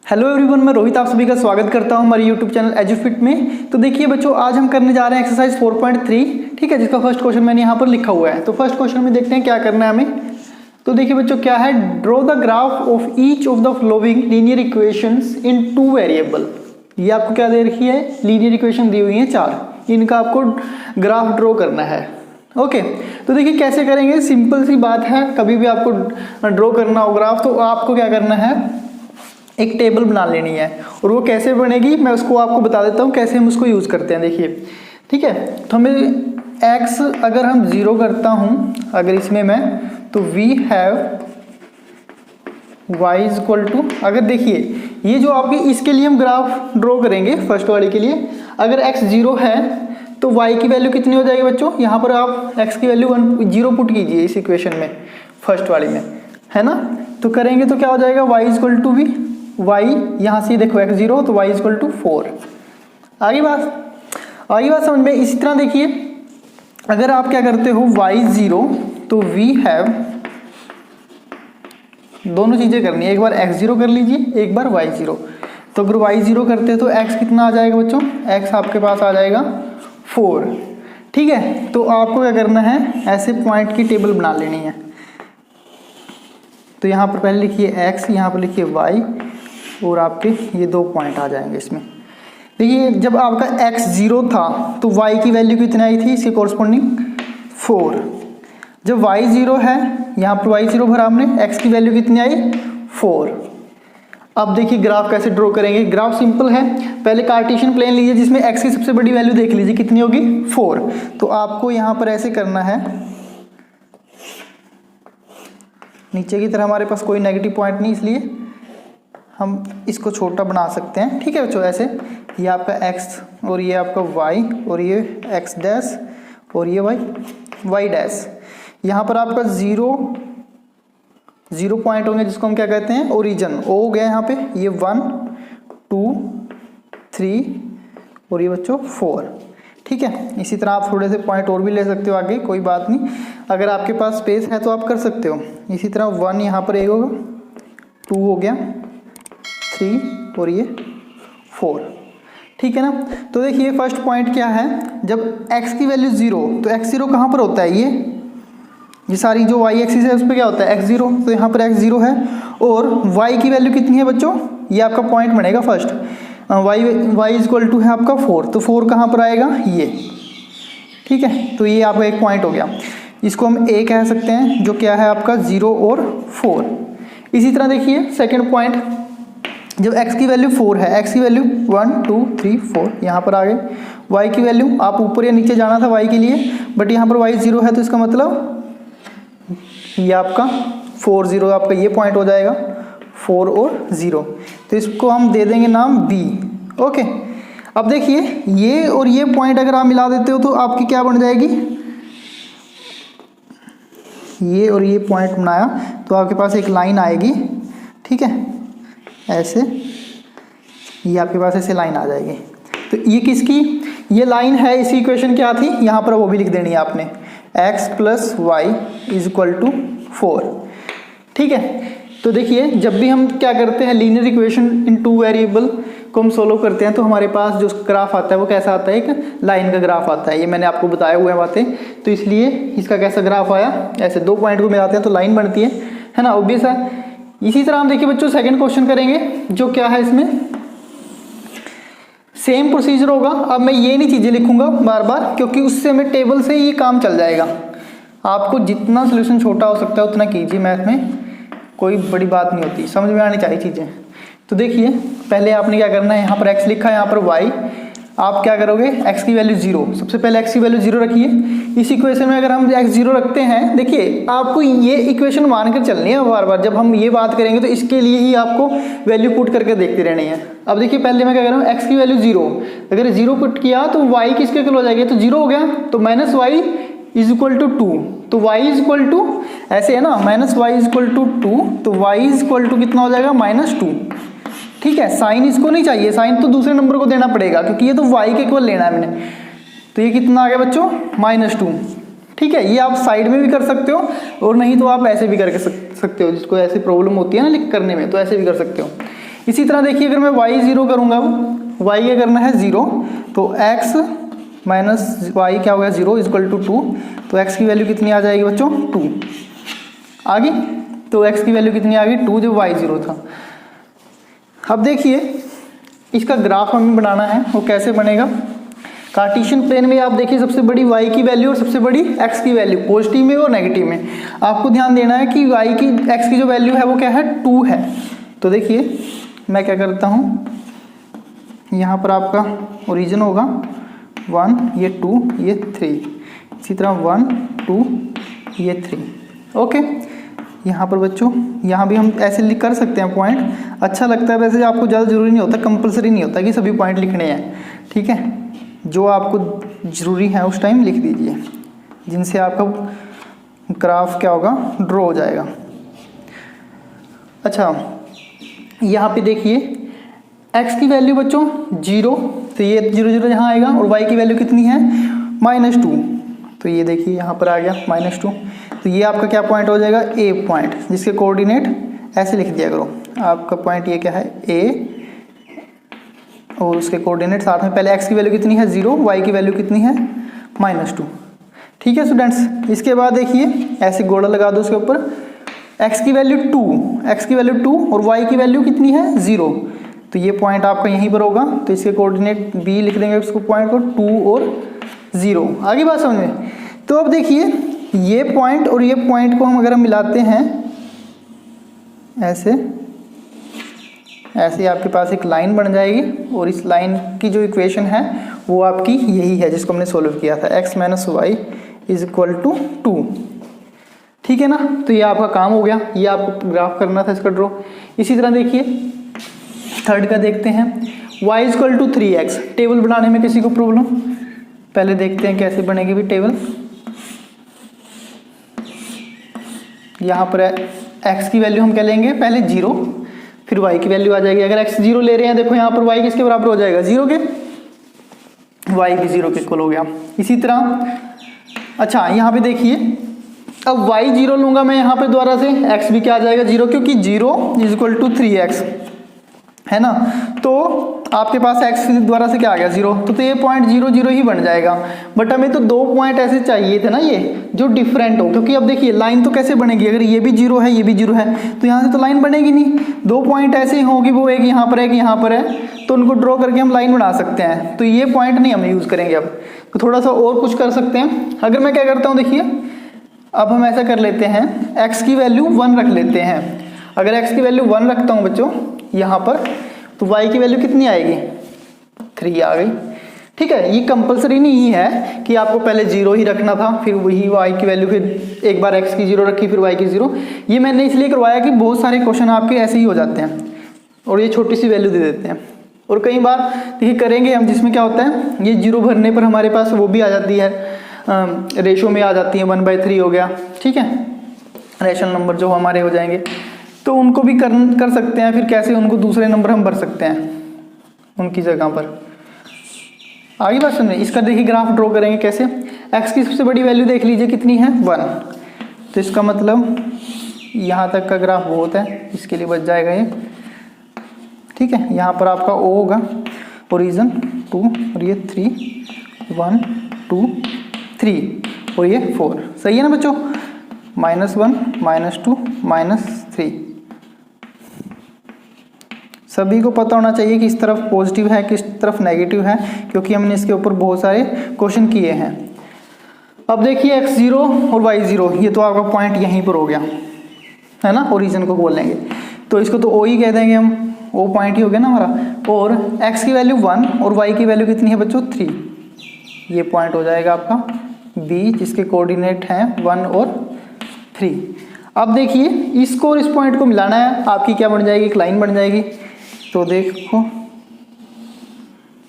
Hello everyone, मैं रोहित आप सभी का स्वागत करता हूं हमारे यूट्यूब चैनल एजुफिट में। तो देखिए बच्चों, आज हम करने जा रहे हैं एक्सरसाइज 4.3, ठीक है, जिसका फर्स्ट क्वेश्चन मैंने यहाँ पर लिखा हुआ है। तो फर्स्ट क्वेश्चन में देखते हैं क्या करना है हमें। तो देखिए बच्चों, क्या है, draw the graph of each of the following linear equations in 2 variable. ये आपको क्या दे रखी है, लीनियर इक्वेशन दी हुई है 4, इनका आपको ग्राफ ड्रॉ करना है। ओके तो देखिए कैसे करेंगे, सिंपल सी बात है। कभी भी आपको ड्रॉ करना हो ग्राफ तो आपको क्या करना है, एक टेबल बना लेनी है। और वो कैसे बनेगी मैं उसको आपको बता देता हूँ कैसे हम उसको यूज़ करते हैं। देखिए ठीक है, तो हमें x अगर हम 0 करता हूँ अगर इसमें मैं, तो we have y is equal to, अगर देखिए ये जो आपकी इसके लिए हम ग्राफ ड्रॉ करेंगे फर्स्ट वाले के लिए, अगर x 0 है तो y की वैल्यू कितनी हो जाएगी बच्चों। यहाँ पर आप x की वैल्यू 0 पुट कीजिए इस इक्वेशन में, फर्स्ट वाली में, है ना। तो करेंगे तो क्या हो जाएगा, y इज इक्वल टू भी y, यहाँ से देखो x 0 तो y इज इक्वल टू 4। आगे बात समझ में। इसी तरह देखिए अगर आप क्या करते हो y 0 तो वी हैव, दोनों चीज़ें करनी है, एक बार x 0 कर लीजिए, एक बार y 0। तो अगर y 0 करते हैं तो x कितना आ जाएगा बच्चों, x आपके पास आ जाएगा 4, ठीक है। तो आपको क्या करना है, ऐसे पॉइंट की टेबल बना लेनी है। तो यहाँ पर पहले लिखिए x, यहाँ पर लिखिए y, और आपके ये 2 पॉइंट आ जाएंगे इसमें। देखिए जब आपका x 0 था तो y की वैल्यू कितनी आई थी, इसके कॉरस्पॉन्डिंग 4। जब y 0 है, यहाँ पर y 0 भरा हमने, x की वैल्यू कितनी आई 4। अब देखिए ग्राफ कैसे ड्रॉ करेंगे। ग्राफ सिंपल है, पहले कार्टेशियन प्लेन लीजिए जिसमें x की सबसे बड़ी वैल्यू देख लीजिए कितनी होगी 4। तो आपको यहाँ पर ऐसे करना है, नीचे की तरह हमारे पास कोई नेगेटिव पॉइंट नहीं, इसलिए हम इसको छोटा बना सकते हैं, ठीक है बच्चों। ऐसे ये आपका x और ये आपका y और ये x डैश और ये y डैश। यहाँ पर आपका 0 पॉइंट होंगे जिसको हम क्या कहते हैं, ओरिजिन, ओ हो गया यहाँ पे। ये 1 2 3 और ये बच्चों 4, ठीक है। इसी तरह आप थोड़े से पॉइंट और भी ले सकते हो आगे, कोई बात नहीं, अगर आपके पास स्पेस है तो आप कर सकते हो। इसी तरह 1 यहाँ पर एक होगा, 2 हो गया, 3 और ये 4, ठीक है ना। तो देखिए फर्स्ट पॉइंट क्या है, जब x की वैल्यू 0, तो x 0 कहाँ पर होता है, ये सारी जो y एक्सिस है उस पर क्या होता है x 0, तो यहाँ पर x 0 है। और y की वैल्यू कितनी है बच्चों, ये आपका पॉइंट बनेगा first, y is equal to है आपका 4, तो 4 कहाँ पर आएगा, ये, ठीक है। तो ये आपका एक पॉइंट हो गया, इसको हम a कह सकते हैं, जो क्या है आपका 0 और 4। इसी तरह देखिए सेकेंड पॉइंट, जब x की वैल्यू 4 है, x की वैल्यू 1 2 3 4 यहाँ पर आ गए। y की वैल्यू, आप ऊपर या नीचे जाना था y के लिए, बट यहाँ पर y 0 है, तो इसका मतलब ये आपका 4 0 आपका ये पॉइंट हो जाएगा, 4 और 0। तो इसको हम दे देंगे नाम b। ओके अब देखिए ये और ये पॉइंट अगर आप मिला देते हो तो आपकी क्या बन जाएगी, ये और ये पॉइंट बनाया तो आपके पास एक लाइन आएगी, ठीक है, ऐसे, ये आपके पास ऐसे लाइन आ जाएगी। तो ये किसकी, ये लाइन है, इसी इक्वेशन क्या थी, यहाँ पर वो भी लिख देनी है आपने, x plus y is equal to 4, ठीक है। तो देखिए जब भी हम क्या करते हैं, लीनियर इक्वेशन इन 2 वेरिएबल को हम सोल्व करते हैं, तो हमारे पास जो ग्राफ आता है वो कैसा आता है, एक लाइन का ग्राफ आता है। ये मैंने आपको बताया हुआ है बातें, तो इसलिए इसका कैसा ग्राफ आया, ऐसे 2 पॉइंट को मिलाते हैं तो लाइन बनती है ना, ऑब्वियस है। इसी तरह हम देखिए बच्चों सेकंड क्वेश्चन करेंगे, जो क्या है, इसमें सेम प्रोसीजर होगा। अब मैं ये नहीं चीज़ें लिखूंगा बार बार, क्योंकि उससे हमें टेबल से ये काम चल जाएगा। आपको जितना सोल्यूशन छोटा हो सकता है उतना कीजिए, मैथ में कोई बड़ी बात नहीं होती, समझ में आनी चाहिए चीज़ें। तो देखिए पहले आपने क्या करना है, यहाँ पर x लिखा है, यहाँ पर y, आप क्या करोगे, x की वैल्यू 0, सबसे पहले x की वैल्यू 0 रखिए। इस इक्वेशन में अगर हम x 0 रखते हैं, देखिए आपको ये इक्वेशन मानकर चलनी है बार बार। जब हम ये बात करेंगे तो इसके लिए ही आपको वैल्यू पुट करके देखते रहनी है। अब देखिए पहले मैं क्या कर रहा हूँ, x की वैल्यू 0, अगर 0 पुट किया तो y किसके इक्वल हो जाएगी, तो 0 हो गया, तो minus y is equal to 2, तो y इज इक्वल टू, ऐसे है ना, minus y is equal to 2, तो y इज इक्वल टू कितना हो जाएगा, -2, ठीक है। साइन इसको नहीं चाहिए, साइन तो दूसरे नंबर को देना पड़ेगा, क्योंकि ये तो y के इक्वल लेना है मैंने। तो ये कितना आ गया बच्चों, -2, ठीक है। ये आप साइड में भी कर सकते हो, और नहीं तो आप ऐसे भी करके सकते हो, जिसको ऐसी प्रॉब्लम होती है ना लिख करने में, तो ऐसे भी कर सकते हो। इसी तरह देखिए अगर मैं y 0 करूँगा, y क्या करना है 0, तो x माइनस वाई क्या होगा 0 इक्वल टू 2, तो x की वैल्यू कितनी आ जाएगी बच्चों 2 आ गई। तो x की वैल्यू कितनी आ गई 2 जब y 0 था। अब देखिए इसका ग्राफ हमें बनाना है, वो कैसे बनेगा। कार्टेशियन प्लेन में आप देखिए सबसे बड़ी y की वैल्यू और सबसे बड़ी x की वैल्यू पॉजिटिव में और नेगेटिव में। आपको ध्यान देना है कि y की x की जो वैल्यू है वो क्या है 2 है। तो देखिए मैं क्या करता हूँ, यहाँ पर आपका ओरिजिन होगा 1, ये 2, ये 3, इसी तरह 1 2 ये 3। ओके, यहाँ पर बच्चों यहाँ भी हम ऐसे लिख कर सकते हैं पॉइंट, अच्छा लगता है वैसे, आपको ज़्यादा ज़रूरी नहीं होता, कंपलसरी नहीं होता कि सभी पॉइंट लिखने हैं। ठीक है, जो आपको ज़रूरी है उस टाइम लिख दीजिए, जिनसे आपका ग्राफ क्या होगा ड्रॉ हो जाएगा। अच्छा यहाँ पे देखिए x की वैल्यू बच्चों 0, तो ये 0 0 यहाँ आएगा, और y की वैल्यू कितनी है -2, तो ये देखिए यहाँ पर आ गया -2। तो ये आपका क्या पॉइंट हो जाएगा a पॉइंट, जिसके कोऑर्डिनेट ऐसे लिख दिया करो। आपका पॉइंट ये क्या है a, और उसके कोऑर्डिनेट साथ में पहले x की वैल्यू कितनी है 0, y की वैल्यू कितनी है -2। ठीक है स्टूडेंट्स, इसके बाद देखिए ऐसे गोला लगा दो उसके ऊपर, x की वैल्यू 2 और y की वैल्यू कितनी है 0, तो ये पॉइंट आपका यहीं पर होगा। तो इसके कोऑर्डिनेट b लिख देंगे उसको पॉइंट को 2 और 0। आगे बात समझ में। तो अब देखिए ये पॉइंट और ये पॉइंट को हम अगर हम मिलाते हैं ऐसे ऐसे, आपके पास एक लाइन बन जाएगी, और इस लाइन की जो इक्वेशन है वो आपकी यही है जिसको हमने सोल्व किया था, x - y = 2। ठीक है ना, तो ये आपका काम हो गया, ये आपको ग्राफ करना था इसका ड्रॉ। इसी तरह देखिए थर्ड का देखते हैं, y = 3x। टेबल बनाने में किसी को प्रॉब्लम, पहले देखते हैं कैसे बनेगी भी टेबल। यहाँ पर x की वैल्यू हम क्या लेंगे पहले 0, फिर y की वैल्यू आ जाएगी। अगर x 0 ले रहे हैं, देखो यहाँ पर y किसके बराबर हो जाएगा 0 के, y भी 0 के इक्वल हो गया। इसी तरह अच्छा यहाँ पे देखिए अब y 0 लूँगा मैं यहाँ पे दोबारा से, x भी क्या आ जाएगा 0, क्योंकि 0 = 3x है ना। तो आपके पास x द्वारा से क्या आ गया 0, तो ये पॉइंट 0 0 ही बन जाएगा। बट हमें तो 2 पॉइंट ऐसे चाहिए थे ना ये जो डिफरेंट हो, क्योंकि अब देखिए लाइन तो कैसे बनेगी, अगर ये भी 0 है ये भी 0 है तो यहाँ से तो लाइन बनेगी नहीं। 2 पॉइंट ऐसे ही होंगे, वो एक यहाँ पर है, एक यहाँ पर है, तो उनको ड्रॉ करके हम लाइन बना सकते हैं। तो ये पॉइंट नहीं हम यूज़ करेंगे। अब तो थोड़ा सा और कुछ कर सकते हैं। अगर मैं क्या करता हूँ देखिए, अब हम ऐसा कर लेते हैं x की वैल्यू 1 रख लेते हैं। अगर x की वैल्यू 1 रखता हूँ बच्चों यहाँ पर, तो y की वैल्यू कितनी आएगी 3 आ गई। ठीक है, ये कंपलसरी नहीं है कि आपको पहले 0 ही रखना था, फिर वही y की वैल्यू, फिर एक बार x की 0 रखी फिर y की 0। ये मैंने इसलिए करवाया कि बहुत सारे क्वेश्चन आपके ऐसे ही हो जाते हैं और ये छोटी सी वैल्यू दे देते हैं। और कई बार देखिए करेंगे हम जिसमें क्या होता है, ये 0 भरने पर हमारे पास वो भी आ जाती है, रेशो में आ जाती है, 1/3 हो गया। ठीक है, रेशनल नंबर जो हमारे हो जाएंगे, तो उनको भी कर सकते हैं। फिर कैसे उनको दूसरे नंबर हम भर सकते हैं उनकी जगह पर। आगे बात सुनिए, इसका देखिए ग्राफ ड्रॉ करेंगे कैसे। x की सबसे बड़ी वैल्यू देख लीजिए कितनी है 1, तो इसका मतलब यहाँ तक का ग्राफ बहुत है, इसके लिए बच जाएगा ये। ठीक है, यहाँ पर आपका O होगा, ओरिजिन 2 और ये 3 1 2 3 और ये 4। सही है ना बच्चों, -1 -2 -3। सभी को पता होना चाहिए कि इस तरफ पॉजिटिव है किस तरफ नेगेटिव है, क्योंकि हमने इसके ऊपर बहुत सारे क्वेश्चन किए हैं। अब देखिए x 0 और y 0, ये तो आपका पॉइंट यहीं पर हो गया है ना, ओरिजिन को बोल लेंगे, तो इसको तो O ही कह देंगे हम, O पॉइंट ही हो गया ना हमारा। और x की वैल्यू 1 और y की वैल्यू कितनी है बच्चों 3, ये पॉइंट हो जाएगा आपका B, जिसके कोऑर्डिनेट हैं 1 और 3। अब देखिए इसको और इस पॉइंट को मिलाना है, आपकी क्या बन जाएगी, एक लाइन बन जाएगी। तो देखो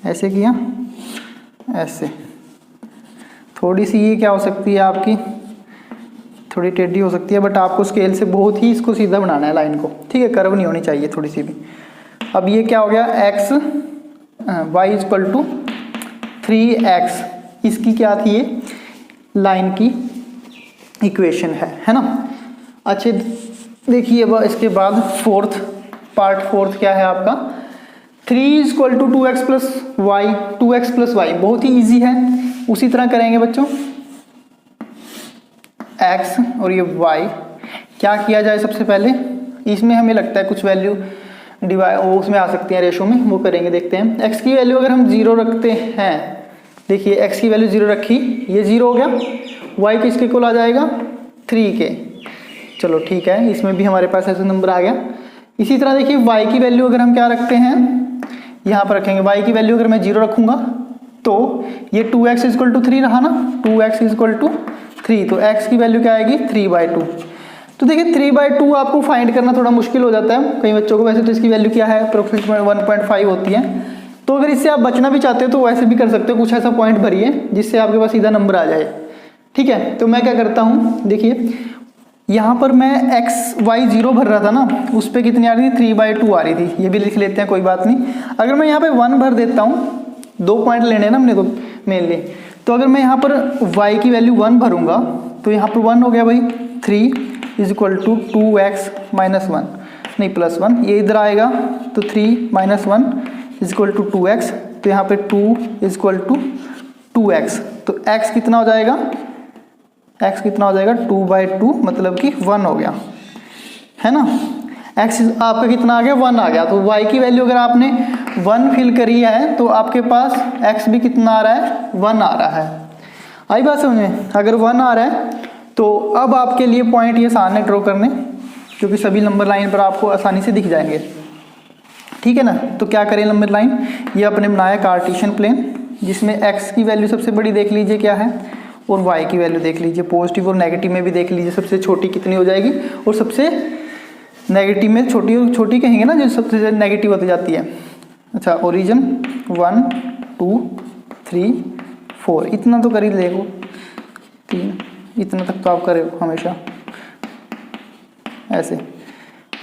ऐसे किया, ऐसे थोड़ी सी ये क्या हो सकती है आपकी, थोड़ी टेढ़ी हो सकती है, बट आपको स्केल से बहुत ही इसको सीधा बनाना है लाइन को। ठीक है, कर्व नहीं होनी चाहिए थोड़ी सी भी। अब ये क्या हो गया y = 3x, इसकी क्या थी, ये लाइन की इक्वेशन है ना। अच्छे देखिए अब इसके बाद फोर्थ पार्ट फोर्थ क्या है आपका 3 equal to 2x plus y, 2x plus y बहुत ही ईजी है। उसी तरह करेंगे बच्चों x और ये y, क्या किया जाए सबसे पहले, इसमें हमें लगता है कुछ वैल्यू डिवाइड वो उसमें आ सकती है रेशो में, वो करेंगे देखते हैं। x की वैल्यू अगर हम 0 रखते हैं, देखिए x की वैल्यू 0 रखी, ये 0 हो गया, y किसके इक्वल आ जाएगा 3 के, चलो ठीक है, इसमें भी हमारे पास ऐसा नंबर आ गया। इसी तरह देखिए y की वैल्यू अगर हम क्या रखते हैं, यहाँ पर रखेंगे y की वैल्यू अगर मैं 0 रखूंगा तो ये 2x इक्वल टू 3 रहा ना, 2x इक्वल टू 3, तो x की वैल्यू क्या आएगी 3/2। तो देखिए 3/2 आपको फाइंड करना थोड़ा मुश्किल हो जाता है कई बच्चों को, वैसे तो इसकी वैल्यू क्या है अप्रोक्सीमेटली 1.5 होती है। तो अगर इससे आप बचना भी चाहते हो तो वैसे भी कर सकते हो, कुछ ऐसा पॉइंट भरिए जिससे आपके पास सीधा नंबर आ जाए, ठीक है। तो मैं क्या करता हूँ, देखिए यहाँ पर मैं x y 0 भर रहा था ना, उस पर कितनी आ रही थी 3/2 आ रही थी, ये भी लिख लेते हैं कोई बात नहीं। अगर मैं यहाँ पे 1 भर देता हूँ, 2 पॉइंट लेने हैं ना हमने को मेनली, तो अगर मैं यहाँ पर y की वैल्यू 1 भरूंगा तो यहाँ पर 1 हो गया भाई, 3 इक्वल टू 2x माइनस 1 नहीं प्लस 1, ये इधर आएगा तो 3 माइनस 1 इक्वल टू 2x, तो यहाँ पे 2 इक्वल टू 2x, तो x कितना हो जाएगा, x कितना हो जाएगा 2/2, मतलब कि 1 हो गया, है ना। x आपका कितना आ गया 1 आ गया, तो y की वैल्यू अगर आपने 1 फिल करी है तो आपके पास x भी कितना आ रहा है 1 आ रहा है। आई बात समझ में, अगर 1 आ रहा है तो अब आपके लिए पॉइंट ये आसान है ड्रॉ करने, क्योंकि सभी नंबर लाइन पर आपको आसानी से दिख जाएंगे, ठीक है ना। तो क्या करें नंबर लाइन, ये अपने बनाया कार्टेशियन प्लेन, जिसमें x की वैल्यू सबसे बड़ी देख लीजिए क्या है और y की वैल्यू देख लीजिए, पॉजिटिव और नेगेटिव में भी देख लीजिए सबसे छोटी कितनी हो जाएगी, और सबसे नेगेटिव में छोटी कहेंगे ना जो सबसे नेगेटिव होती जाती है। अच्छा ओरिजिन 1 2 3 4 इतना तो कर ही देखो, 3 इतना तक तो आप करे हमेशा ऐसे।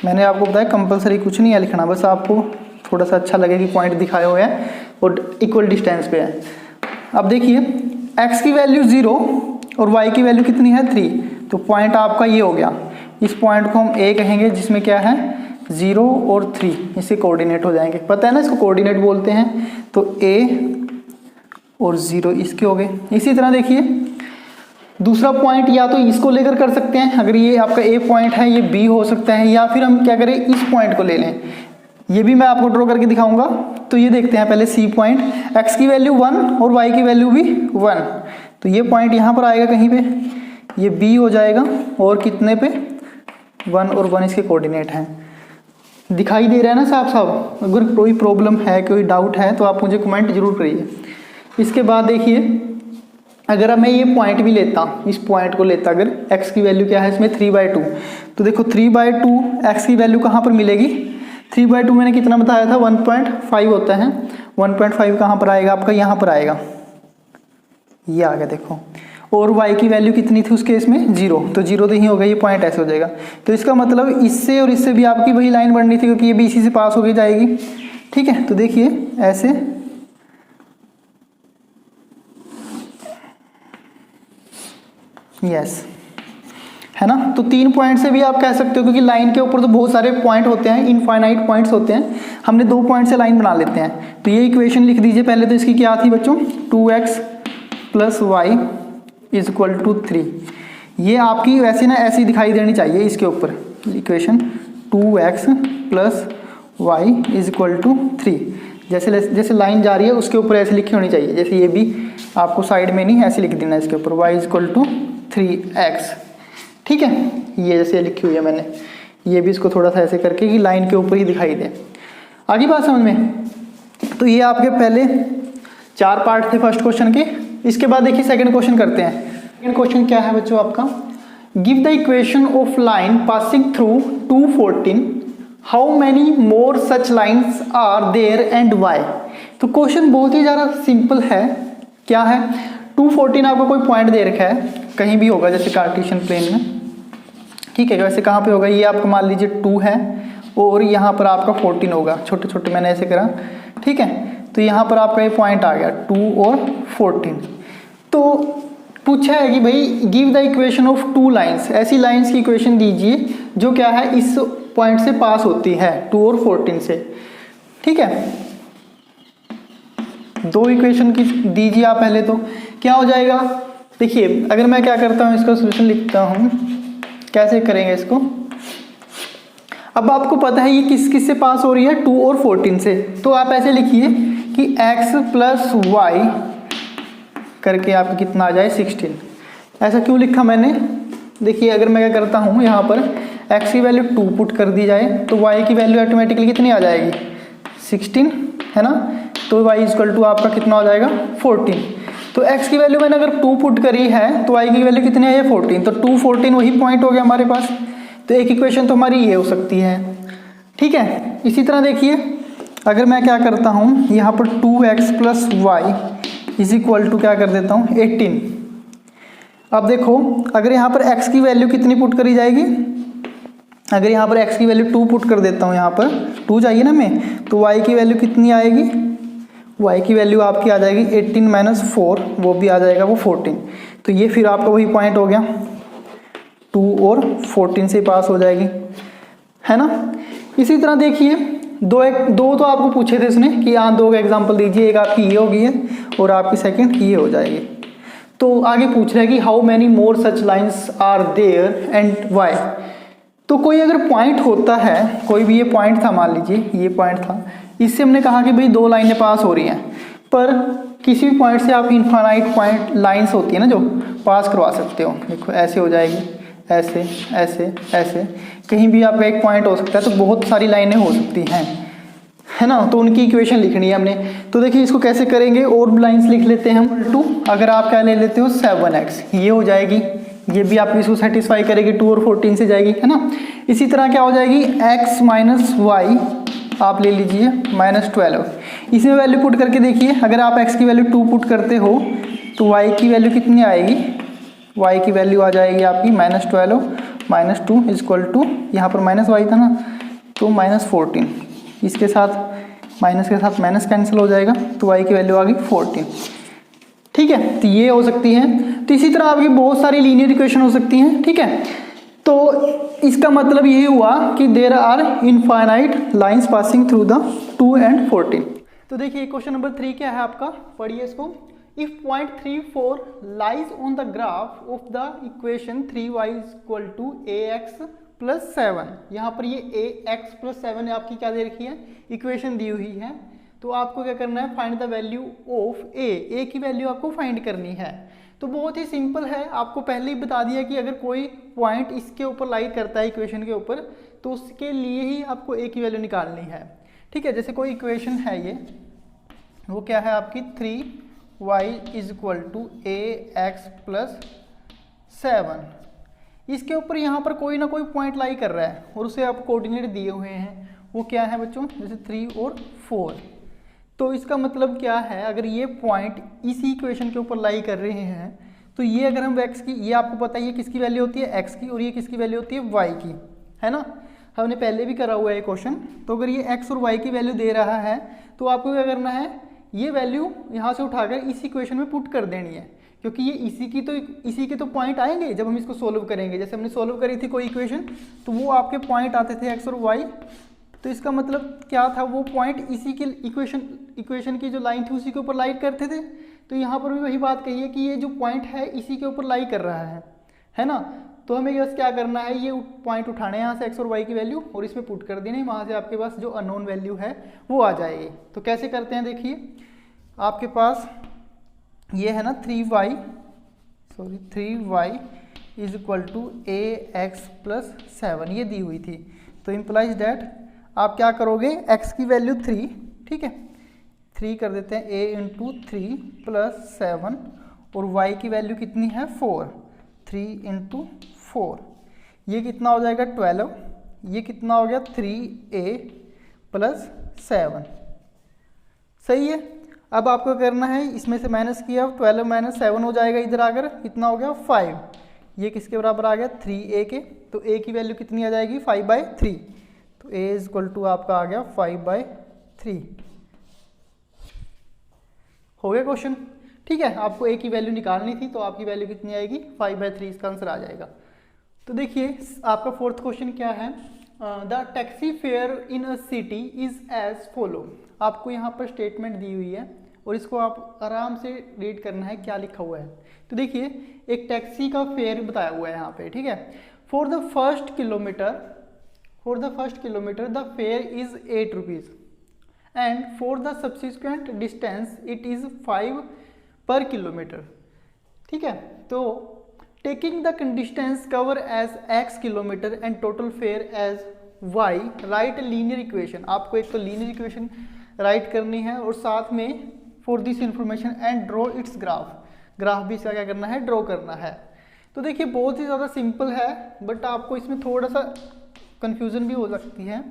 मैंने आपको बताया कंपलसरी कुछ नहीं है लिखना, बस आपको थोड़ा सा अच्छा लगे कि पॉइंट दिखाए हुए हैं और इक्वल डिस्टेंस पे है। अब देखिए x की वैल्यू 0 और y की वैल्यू कितनी है 3, तो पॉइंट आपका ये हो गया, इस पॉइंट को हम A कहेंगे, जिसमें क्या है 0 और 3 इससे कोऑर्डिनेट हो जाएंगे, पता है ना इसको कोऑर्डिनेट बोलते हैं। तो A और 0 इसके हो गए। इसी तरह देखिए दूसरा पॉइंट या तो इसको लेकर कर सकते हैं, अगर ये आपका A पॉइंट है ये B हो सकता है, या फिर हम क्या करें इस पॉइंट को ले लें, ये भी मैं आपको ड्रॉ करके दिखाऊंगा। तो ये देखते हैं पहले C पॉइंट, x की वैल्यू 1 और y की वैल्यू भी 1, तो ये पॉइंट यहाँ पर आएगा कहीं पे, ये B हो जाएगा, और कितने पे 1 और 1 इसके कोऑर्डिनेट हैं। दिखाई दे रहा है ना साफ साफ, अगर कोई प्रॉब्लम है कोई डाउट है तो आप मुझे कमेंट जरूर करिए। इसके बाद देखिए अगर मैं ये पॉइंट भी लेता, इस पॉइंट को लेता, अगर x की वैल्यू क्या है इसमें 3/2, तो देखो 3/2 x की वैल्यू कहाँ पर मिलेगी, 3/2 मैंने कितना बताया था 1.5 होता है, 1.5 कहाँ पर आएगा आपका, यहाँ पर आएगा, ये आ गया देखो। और y की वैल्यू कितनी थी उस केस में 0, तो 0 तो ही होगा, ये पॉइंट ऐसे हो जाएगा। तो इसका मतलब इससे और इससे भी आपकी वही लाइन बननी थी, क्योंकि ये भी इसी से पास होके जाएगी, ठीक है। तो देखिए ऐसे यस है ना, तो 3 पॉइंट से भी आप कह सकते हो, क्योंकि लाइन के ऊपर तो बहुत सारे पॉइंट होते हैं, इनफाइनाइट पॉइंट्स होते हैं, हमने 2 पॉइंट से लाइन बना लेते हैं। तो ये इक्वेशन लिख दीजिए पहले, तो इसकी क्या थी बच्चों 2x plus y equal to 3, ये आपकी वैसे ना ऐसी दिखाई देनी चाहिए इसके ऊपर equation 2x plus y equal to 3, जैसे जैसे लाइन जा रही है उसके ऊपर ऐसे लिखी होनी चाहिए, जैसे ये भी आपको साइड में नहीं ऐसे लिख देना इसके ऊपर y इक्वल टू 3x, ठीक है। ये जैसे लिखी हुई है मैंने, ये भी इसको थोड़ा सा ऐसे करके कि लाइन के ऊपर ही दिखाई दे। आगे बात समझ में, तो ये आपके पहले 4 पार्ट थे फर्स्ट क्वेश्चन के। इसके बाद देखिए सेकंड क्वेश्चन करते हैं। सेकंड क्वेश्चन क्या है बच्चों आपका, give the equation of line passing through 214, how many more such lines are there and why. तो क्वेश्चन बहुत ही ज़्यादा सिंपल है, क्या है 214 आपको कोई पॉइंट दे रखा है, कहीं भी होगा जैसे कार्टेशियन प्लेन में, ठीक है। वैसे कहाँ पे होगा, ये आपका मान लीजिए 2 है और यहाँ पर आपका 14 होगा, छोटे छोटे मैंने ऐसे करा, ठीक है। तो यहाँ पर आपका ये पॉइंट आ गया 2 और 14। तो पूछा है कि भाई give the equation of 2 lines, ऐसी लाइन्स की इक्वेशन दीजिए जो क्या है इस पॉइंट से पास होती है, 2 और 14 से। ठीक है, दो इक्वेशन की दीजिए आप पहले, तो क्या हो जाएगा। देखिए अगर मैं क्या करता हूँ, इसका सोल्यूशन लिखता हूँ, कैसे करेंगे इसको। अब आपको पता है ये किस किस से पास हो रही है, 2 और 14 से, तो आप ऐसे लिखिए कि x प्लस वाई करके आपको कितना आ जाए 16। ऐसा क्यों लिखा मैंने, देखिए अगर मैं क्या करता हूँ, यहाँ पर x की वैल्यू 2 पुट कर दी जाए तो y की वैल्यू ऑटोमेटिकली कितनी आ जाएगी 16, है ना। तो y इक्वल टू आपका कितना हो जाएगा 14। तो x की वैल्यू मैंने अगर 2 पुट करी है तो y की वैल्यू कितनी है 14, तो 2 14 वही पॉइंट हो गया हमारे पास। तो एक इक्वेशन तो हमारी ये हो सकती है। ठीक है, इसी तरह देखिए अगर मैं क्या करता हूँ, यहाँ पर 2x plus y is equal to क्या कर देता हूँ 18। अब देखो अगर यहाँ पर x की वैल्यू कितनी पुट करी जाएगी, अगर यहाँ पर x की वैल्यू 2 पुट कर देता हूँ, यहाँ पर 2 चाहिए ना मैं, तो y की वैल्यू कितनी आएगी, y की वैल्यू आपकी आ जाएगी 18 माइनस 4, वो भी आ जाएगा वो 14। तो ये फिर आपका वही पॉइंट हो गया, 2 और 14 से पास हो जाएगी, है ना। इसी तरह देखिए दो तो आपको पूछे थे इसने कि हाँ 2 का एग्जाम्पल दीजिए, एक आपकी ये होगी है और आपकी सेकंड ये हो जाएगी। तो आगे पूछ रहा है कि how many more such lines are there and why. तो कोई अगर पॉइंट होता है, कोई भी ये पॉइंट था, मान लीजिए ये पॉइंट था, इससे हमने कहा कि भाई 2 लाइनें पास हो रही हैं, पर किसी भी पॉइंट से आप इनफाइनाइट पॉइंट लाइन्स होती है ना जो पास करवा सकते हो। देखो ऐसे हो जाएगी, ऐसे ऐसे ऐसे, कहीं भी आपका एक पॉइंट हो सकता है, तो बहुत सारी लाइनें हो सकती हैं, है ना। तो उनकी इक्वेशन लिखनी है हमने। तो देखिए इसको कैसे करेंगे, और लाइन्स लिख लेते हैं हम। 2 अगर आप क्या ले लेते हो 7x, ये हो जाएगी, ये भी आपकी इसको सेटिस्फाई करेगी, 2 और 14 से जाएगी, है ना। इसी तरह क्या हो जाएगी x माइनस वाई आप ले लीजिए माइनस 12। इसमें वैल्यू पुट करके देखिए, अगर आप x की वैल्यू 2 पुट करते हो तो y की वैल्यू कितनी आएगी, y की वैल्यू आ जाएगी आपकी माइनस 12 माइनस 2 इक्वल टू, यहाँ पर माइनस वाई था ना, तो माइनस 14। इसके साथ माइनस के साथ माइनस कैंसिल हो जाएगा, तो y की वैल्यू आ गई 14। ठीक है, तो ये हो सकती है। तो इसी तरह आपकी बहुत सारी लीनियर इक्वेशन हो सकती हैं। ठीक है, तो इसका मतलब ये हुआ कि there are infinite lines passing through the 2 and 14। तो देखिए क्वेश्चन नंबर 3 क्या है आपका, पढ़िए इसको। If point 3 4 lies on the graph of the equation 3y equal to ax plus 7, यहाँ पर ये ax प्लस 7 आपकी क्या दे रखी है, इक्वेशन दी हुई है। तो आपको क्या करना है, find the value of a की वैल्यू आपको फाइंड करनी है। तो बहुत ही सिंपल है, आपको पहले ही बता दिया कि अगर कोई पॉइंट इसके ऊपर लाई करता है इक्वेशन के ऊपर, तो उसके लिए ही आपको a की वैल्यू निकालनी है। ठीक है, जैसे कोई इक्वेशन है ये, वो क्या है आपकी 3y is equal to ax plus 7, इसके ऊपर यहाँ पर कोई ना कोई पॉइंट लाई कर रहा है और उसे आप कोऑर्डिनेट दिए हुए हैं, वो क्या है बच्चों, जैसे 3 और 4। तो इसका मतलब क्या है, अगर ये पॉइंट इसी इक्वेशन के ऊपर लाई कर रहे हैं, तो ये अगर हम x की, ये आपको पता है ये किसकी वैल्यू होती है x की, और ये किसकी वैल्यू होती है y की, है ना। हमने पहले भी करा हुआ है क्वेश्चन। तो अगर ये x और y की वैल्यू दे रहा है, तो आपको क्या करना है, ये वैल्यू यहाँ से उठाकर इस इक्वेशन में पुट कर देनी है, क्योंकि ये इसी के तो पॉइंट आएंगे जब हम इसको सोल्व करेंगे। जैसे हमने सोल्व करी थी कोई इक्वेशन, तो वो आपके पॉइंट आते थे x और y। तो इसका मतलब क्या था, वो पॉइंट इसी के इक्वेशन की जो लाइन थी उसी के ऊपर लाई करते थे। तो यहाँ पर भी वही बात कही है कि ये जो पॉइंट है इसी के ऊपर लाई कर रहा है ना। तो हमें बस क्या करना है, ये पॉइंट उठाना है यहाँ से x और y की वैल्यू और इसमें पुट कर देना है, वहाँ से आपके पास जो अननोन वैल्यू है वो आ जाएगी। तो कैसे करते हैं, देखिए आपके पास ये है ना 3y is equal to ax plus 7, ये दी हुई थी। तो इम्प्लाइज डैट आप क्या करोगे, x की वैल्यू 3, ठीक है 3 कर देते हैं, a इंटू 3 प्लस 7, और y की वैल्यू कितनी है 4, 3 इंटू 4, ये कितना हो जाएगा 12, ये कितना हो गया 3a प्लस 7। सही है। अब आपको करना है, इसमें से माइनस किया, 12 माइनस 7 हो जाएगा, इधर आकर कितना हो गया 5, ये किसके बराबर आ गया 3a के। तो a की वैल्यू कितनी आ जाएगी 5/3, तो a इज इक्वल टू आपका आ गया 5/3। हो गया क्वेश्चन। ठीक है, आपको a की वैल्यू निकालनी थी, तो आपकी वैल्यू कितनी आएगी 5/3, इसका आंसर आ जाएगा। तो देखिए आपका फोर्थ क्वेश्चन क्या है, the taxi fare in a city is as follow. आपको यहाँ पर स्टेटमेंट दी हुई है और इसको आप आराम से रीड करना है क्या लिखा हुआ है। तो देखिए एक टैक्सी का फेयर बताया हुआ है यहाँ पे, ठीक है। For the first kilometre the fare is 8 rupees and for the subsequent distance it is 5 per kilometre, ठीक है। तो taking the distance cover as x kilometre and total fare as y, right linear equation. आपको एक तो linear equation right करनी है और साथ में for this information and draw it's graph भी इसका क्या करना है, ड्रॉ करना है। तो देखिए बहुत ही ज़्यादा सिंपल है, बट आपको इसमें थोड़ा सा कंफ्यूजन भी हो सकती है।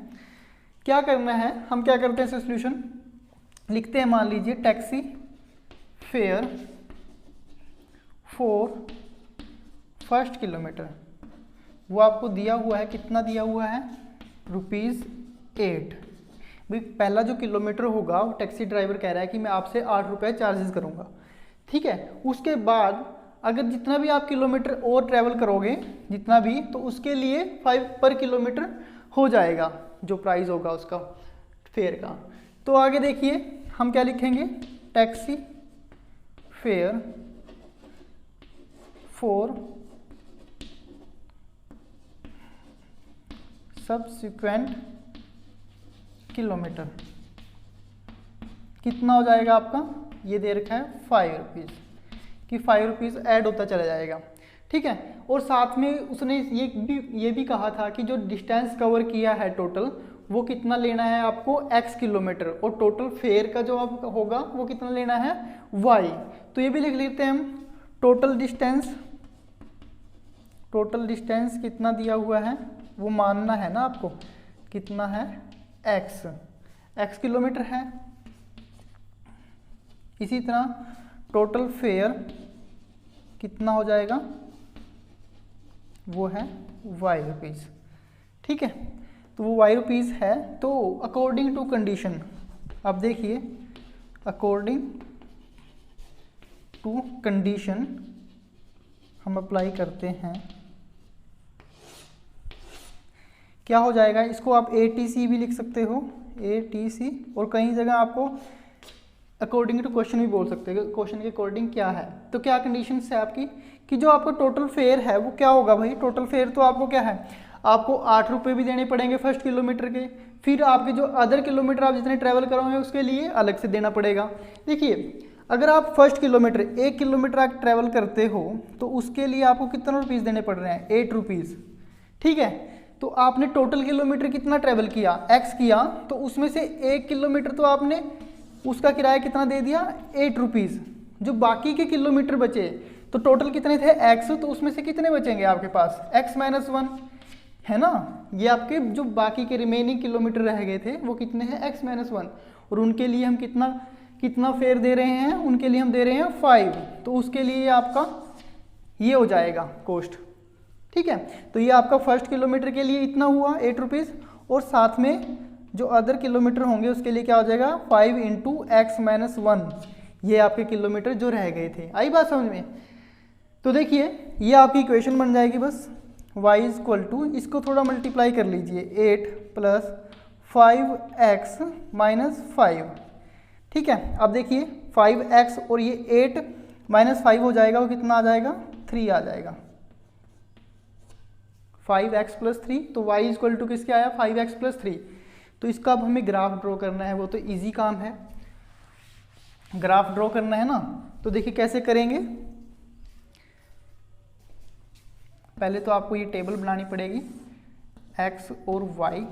क्या करना है, हम क्या करते हैं सोल्यूशन लिखते हैं। मान लीजिए taxi fare for first kilometre, वो आपको दिया हुआ है, कितना दिया हुआ है, ₹8। भाई पहला जो किलोमीटर होगा वो टैक्सी ड्राइवर कह रहा है कि मैं आपसे 8 रुपये चार्जेस करूँगा, ठीक है। उसके बाद अगर जितना भी आप किलोमीटर और ट्रैवल करोगे जितना भी, तो उसके लिए 5 पर किलोमीटर हो जाएगा जो प्राइस होगा उसका फेयर का। तो आगे देखिए हम क्या लिखेंगे, taxi fare for subsequent kilometre कितना हो जाएगा आपका, ये दे रखा है 5 रुपीज़ कि 5 रुपीज़ ऐड होता चला जाएगा, ठीक है। और साथ में उसने ये भी कहा था कि जो डिस्टेंस कवर किया है टोटल वो कितना लेना है आपको, x किलोमीटर, और टोटल फेयर का जो आपका होगा वो कितना लेना है, y। तो ये भी लिख लेते हैं हम, टोटल डिस्टेंस कितना दिया हुआ है वो मानना है ना आपको, कितना है, x किलोमीटर है। इसी तरह टोटल फेयर कितना हो जाएगा, वो है y रुपीज़, ठीक है। तो वो y रुपीज़ है। तो अकॉर्डिंग टू कंडीशन, अब देखिए अकॉर्डिंग टू कंडीशन हम अप्लाई करते हैं, क्या हो जाएगा, इसको आप ATC भी लिख सकते हो, ATC, और कई जगह आपको अकॉर्डिंग टू क्वेश्चन भी बोल सकते हो, क्वेश्चन के अकॉर्डिंग क्या है। तो क्या कंडीशन है आपकी कि जो आपका टोटल फेयर है वो क्या होगा, भाई टोटल फेयर तो आपको क्या है, आपको 8 रुपये भी देने पड़ेंगे फर्स्ट किलोमीटर के, फिर आपके जो अदर किलोमीटर आप जितने ट्रैवल करोगे उसके लिए अलग से देना पड़ेगा। देखिए अगर आप फर्स्ट किलोमीटर 1 किलोमीटर आप ट्रैवल करते हो तो उसके लिए आपको कितना रुपीज़ देने पड़ रहे हैं, 8 रुपीज़, ठीक है। तो आपने टोटल किलोमीटर कितना ट्रैवल किया, x किया, तो उसमें से 1 किलोमीटर तो आपने उसका किराया कितना दे दिया, 8 रुपीज़। जो बाकी के किलोमीटर बचे, तो टोटल कितने थे, x, तो उसमें से कितने बचेंगे आपके पास, x - 1 है ना। ये आपके जो बाकी के रिमेनिंग किलोमीटर रह गए थे वो कितने हैं, x - 1, और उनके लिए हम कितना फेयर दे रहे हैं, उनके लिए हम दे रहे हैं 5। तो उसके लिए आपका ये हो जाएगा कॉस्ट, ठीक है। तो ये आपका फर्स्ट किलोमीटर के लिए इतना हुआ 8 रुपीज़, और साथ में जो अदर किलोमीटर होंगे उसके लिए क्या हो जाएगा, 5 × x - 1, ये आपके किलोमीटर जो रह गए थे। आई बात समझ में। तो देखिए ये आपकी इक्वेशन बन जाएगी बस, y = इसको थोड़ा मल्टीप्लाई कर लीजिए, 8 + 5x - 5, ठीक है। अब देखिए 5x और ये 8 - 5 हो जाएगा, वो कितना आ जाएगा, 3 आ जाएगा, 5x + 3। तो y = किसके आया, 5x + 3। तो इसका अब हमें ग्राफ ड्रॉ करना है, वो तो इजी काम है, ग्राफ ड्रॉ करना है ना। तो देखिए कैसे करेंगे, पहले तो आपको ये टेबल बनानी पड़ेगी, x और y।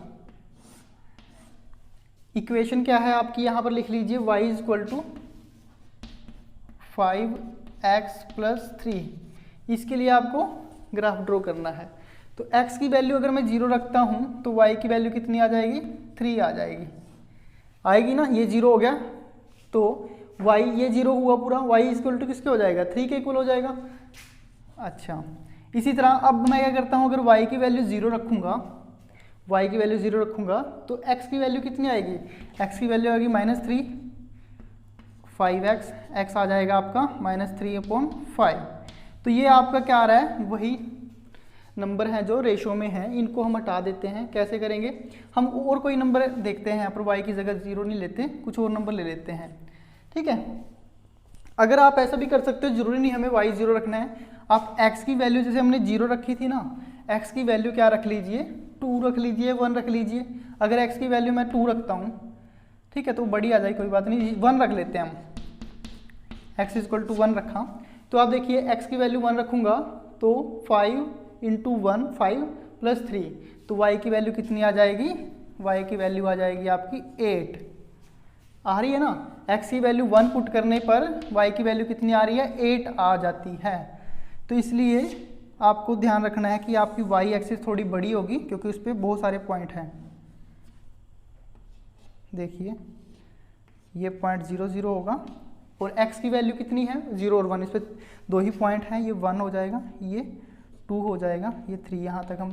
इक्वेशन क्या है आपकी, यहाँ पर लिख लीजिए, y = 5x + 3। इसके लिए आपको ग्राफ ड्रॉ करना है। तो x की वैल्यू अगर मैं 0 रखता हूँ तो y की वैल्यू कितनी आ जाएगी, 3 आ जाएगी, आएगी ना। ये 0 हो गया तो y, ये 0 हुआ पूरा, y = किसके हो जाएगा, 3 के इक्वल हो जाएगा। अच्छा, इसी तरह अब मैं क्या करता हूँ, अगर y की वैल्यू 0 रखूँगा, y की वैल्यू 0 रखूँगा तो x की वैल्यू कितनी आएगी, x की वैल्यू आएगी -3, 5x, x आ जाएगा आपका -3/5। तो ये आपका क्या आ रहा है, वही नंबर हैं जो रेशो में हैं इनको हम हटा देते हैं। कैसे करेंगे, हम और कोई नंबर देखते हैं, यहाँ पर y की जगह 0 नहीं लेते, कुछ और नंबर ले लेते हैं। ठीक है, अगर आप ऐसा भी कर सकते हो, जरूरी नहीं हमें y 0 रखना है। आप x की वैल्यू जैसे हमने 0 रखी थी ना, x की वैल्यू क्या रख लीजिए, 2 रख लीजिए, 1 रख लीजिए। अगर x की वैल्यू मैं 2 रखता हूँ, ठीक है, तो बड़ी आ जाए, कोई बात नहीं, 1 रख लेते हैं हम। x = 1 रखा, तो आप देखिए x की वैल्यू 1 रखूँगा तो 5 × 1 5 + 3, तो y की वैल्यू कितनी आ जाएगी, y की वैल्यू आ जाएगी आपकी 8 आ रही है ना। x की वैल्यू 1 पुट करने पर y की वैल्यू कितनी आ रही है, 8 आ जाती है। तो इसलिए आपको ध्यान रखना है कि आपकी y एक्सिस थोड़ी बड़ी होगी क्योंकि उस पर बहुत सारे पॉइंट हैं। देखिए ये पॉइंट 0 0 होगा और x की वैल्यू कितनी है, 0 और 1, इस पर 2 ही पॉइंट हैं, ये 1 हो जाएगा, ये 2 हो जाएगा, ये 3, यहाँ तक हम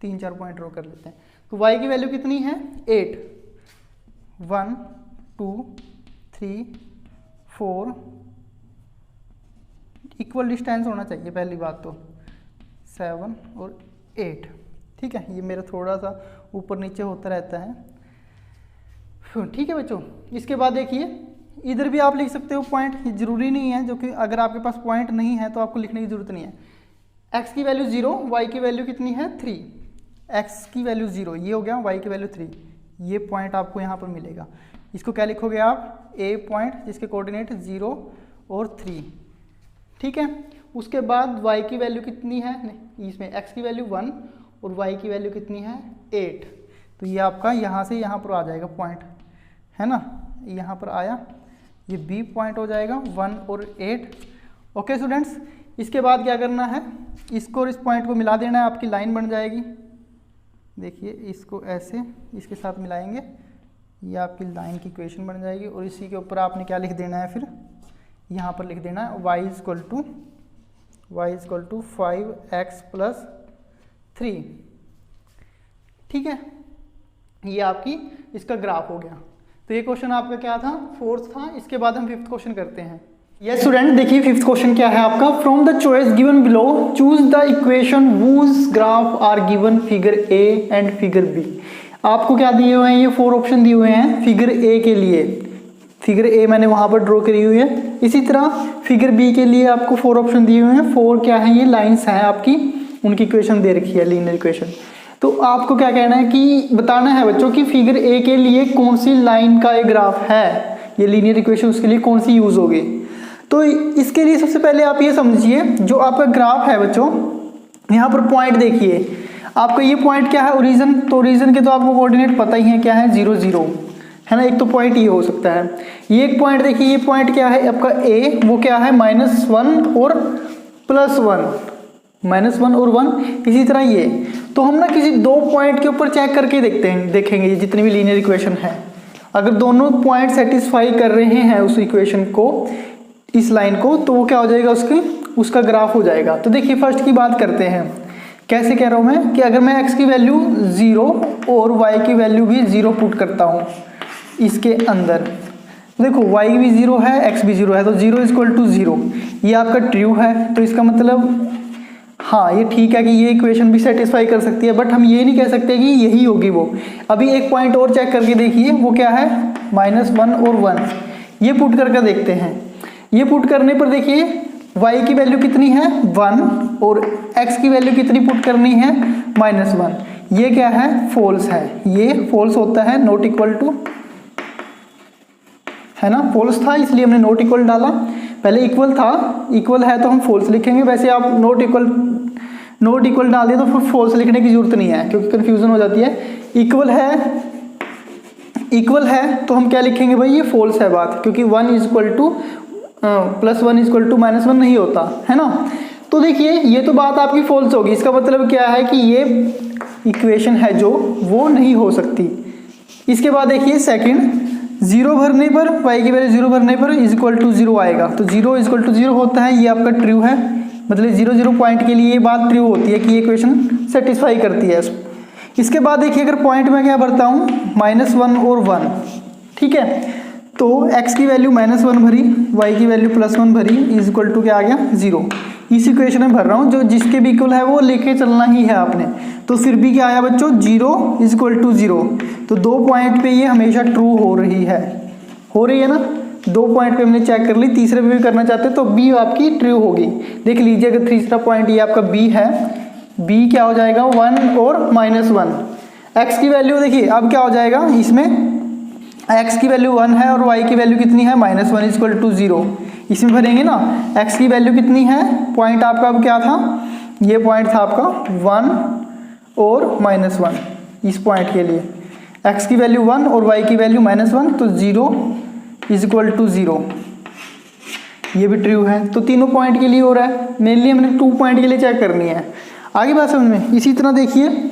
3 4 पॉइंट ड्रॉ कर लेते हैं। तो y की वैल्यू कितनी है, 8, 1 2 3 4, इक्वल डिस्टेंस होना चाहिए पहली बात तो, 7 और 8। ठीक है, ये मेरा थोड़ा सा ऊपर नीचे होता रहता है। ठीक है बच्चों, इसके बाद देखिए इधर भी आप लिख सकते हो पॉइंट, ये जरूरी नहीं है, जो कि अगर आपके पास पॉइंट नहीं है तो आपको लिखने की जरूरत नहीं है। x की वैल्यू 0, y की वैल्यू कितनी है 3, x की वैल्यू 0 ये हो गया, y की वैल्यू 3, ये पॉइंट आपको यहाँ पर मिलेगा। इसको क्या लिखोगे आप, a पॉइंट जिसके कोऑर्डिनेट 0 और 3। ठीक है, उसके बाद y की वैल्यू कितनी है, इसमें x की वैल्यू 1 और y की वैल्यू कितनी है 8, तो ये आपका यहाँ से यहाँ पर आ जाएगा पॉइंट, है ना, यहाँ पर आया, ये b पॉइंट हो जाएगा 1 और 8। ओके स्टूडेंट्स, इसके बाद क्या करना है, इसको और इस पॉइंट को मिला देना है, आपकी लाइन बन जाएगी। देखिए इसको ऐसे इसके साथ मिलाएंगे, ये आपकी लाइन की इक्वेशन बन जाएगी और इसी के ऊपर आपने क्या लिख देना है, फिर यहाँ पर लिख देना है y = 5x + 3। ठीक है, ये आपकी इसका ग्राफ हो गया। तो ये क्वेश्चन आपका क्या था, 4th था। इसके बाद हम 5th क्वेश्चन करते हैं। यस स्टूडेंट, देखिए 5th क्वेश्चन क्या है आपका, from the choice given below choose the equation whose graph are given figure A and figure B। आपको क्या दिए हुए हैं, ये 4 ऑप्शन दिए हुए हैं फिगर A के लिए, फिगर A मैंने वहां पर ड्रॉ करी हुई है। इसी तरह फिगर B के लिए आपको 4 ऑप्शन दिए हुए हैं, 4 क्या है, ये लाइंस हैं आपकी, उनकी इक्वेशन दे रखी है, लीनियर इक्वेशन। तो आपको क्या कहना है कि बताना है बच्चों कि फिगर ए के लिए कौन सी लाइन का एक ग्राफ है, ये लीनियर इक्वेशन उसके लिए कौन सी यूज होगी। तो इसके लिए सबसे पहले आप ये समझिए, जो आपका ग्राफ है बच्चों, यहाँ पर पॉइंट देखिए, आपका ये पॉइंट क्या है, ओरिजिन, तो ओरिजिन के तो आपको कोऑर्डिनेट पता ही है क्या है, 0 0, है ना। एक तो पॉइंट ये हो सकता है, ये एक पॉइंट देखिए, ये पॉइंट क्या है आपका ए, वो क्या है -1 और +1, -1 और 1। इसी तरह ये, तो हम ना किसी 2 पॉइंट के ऊपर चेक करके देखेंगे ये जितनी भी लीनियर इक्वेशन है, अगर दोनों पॉइंट सेटिस्फाई कर रहे हैं उस इक्वेशन को, इस लाइन को, तो वो क्या हो जाएगा, उसका ग्राफ हो जाएगा। तो देखिए फर्स्ट की बात करते हैं, कैसे कह रहा हूँ मैं कि अगर मैं x की वैल्यू 0 और y की वैल्यू भी 0 पुट करता हूँ इसके अंदर, देखो y भी 0 है, x भी 0 है, तो 0 = 0, ये आपका ट्रू है। तो इसका मतलब हाँ, ये ठीक है कि ये इक्वेशन भी सेटिस्फाई कर सकती है, बट हम ये नहीं कह सकते कि यही होगी वो। अभी एक पॉइंट और चेक करके देखिए, वो क्या है, -1 और 1, ये पुट करके देखते हैं। ये पुट करने पर देखिए y की वैल्यू कितनी है 1 और x की वैल्यू कितनी पुट करनी है -1, ये क्या है, फॉल्स है, ये फॉल्स होता है, नॉट इक्वल टू, है ना, फॉल्स था इसलिए हमने नॉट इक्वल डाला, पहले इक्वल था, इक्वल है तो हम फॉल्स लिखेंगे। वैसे आप नॉट इक्वल डाल दिए तो फिर फॉल्स लिखने की जरूरत नहीं है क्योंकि कंफ्यूजन हो जाती है। इक्वल है तो हम क्या लिखेंगे भाई, ये फॉल्स है बात, क्योंकि 1 = +1 = -1 नहीं होता, है ना। तो देखिए ये तो बात आपकी फॉल्स होगी, इसका मतलब क्या है कि ये इक्वेशन है जो वो नहीं हो सकती। इसके बाद देखिए सेकंड, 0 भरने पर, y की वैल्यू 0 भरने पर = 0 आएगा, तो 0 = 0 होता है, ये आपका ट्रू है, मतलब 0 0 पॉइंट के लिए ये बात ट्रू होती है कि ये इक्वेशन सेटिस्फाई करती है। इसके बाद देखिए अगर पॉइंट में क्या भरता हूँ, -1 और 1, ठीक है, तो x की वैल्यू -1 भरी, y की वैल्यू +1 भरी, = क्या आ गया 0। इस इक्वेशन में भर रहा हूँ, जो जिसके भी इक्वल है वो लेके चलना ही है आपने। तो फिर भी क्या आया बच्चों, 0 इज इक्वल टू 0। तो 2 पॉइंट पे ये हमेशा ट्रू हो रही है ना। 2 पॉइंट पे हमने चेक कर ली, तीसरे पे भी करना चाहते हैं तो बी आपकी ट्रू होगी। देख लीजिए अगर तीसरा पॉइंट ये आपका बी है, बी क्या हो जाएगा 1 और -1। एक्स की वैल्यू देखिए अब क्या हो जाएगा, इसमें x की वैल्यू 1 है और y की वैल्यू कितनी है -1 इज इक्वल टू 0। इसमें भरेंगे ना, x की वैल्यू कितनी है, पॉइंट आपका अब क्या था, ये पॉइंट था आपका 1 और -1। इस पॉइंट के लिए x की वैल्यू 1 और y की वैल्यू -1, तो 0 इज इक्वल टू 0। ये भी ट्रू है, तो तीनों पॉइंट के लिए हो रहा है। मेनली हमने 2 पॉइंट के लिए चेक करनी है। आगे बात समझ में। इसी तरह देखिए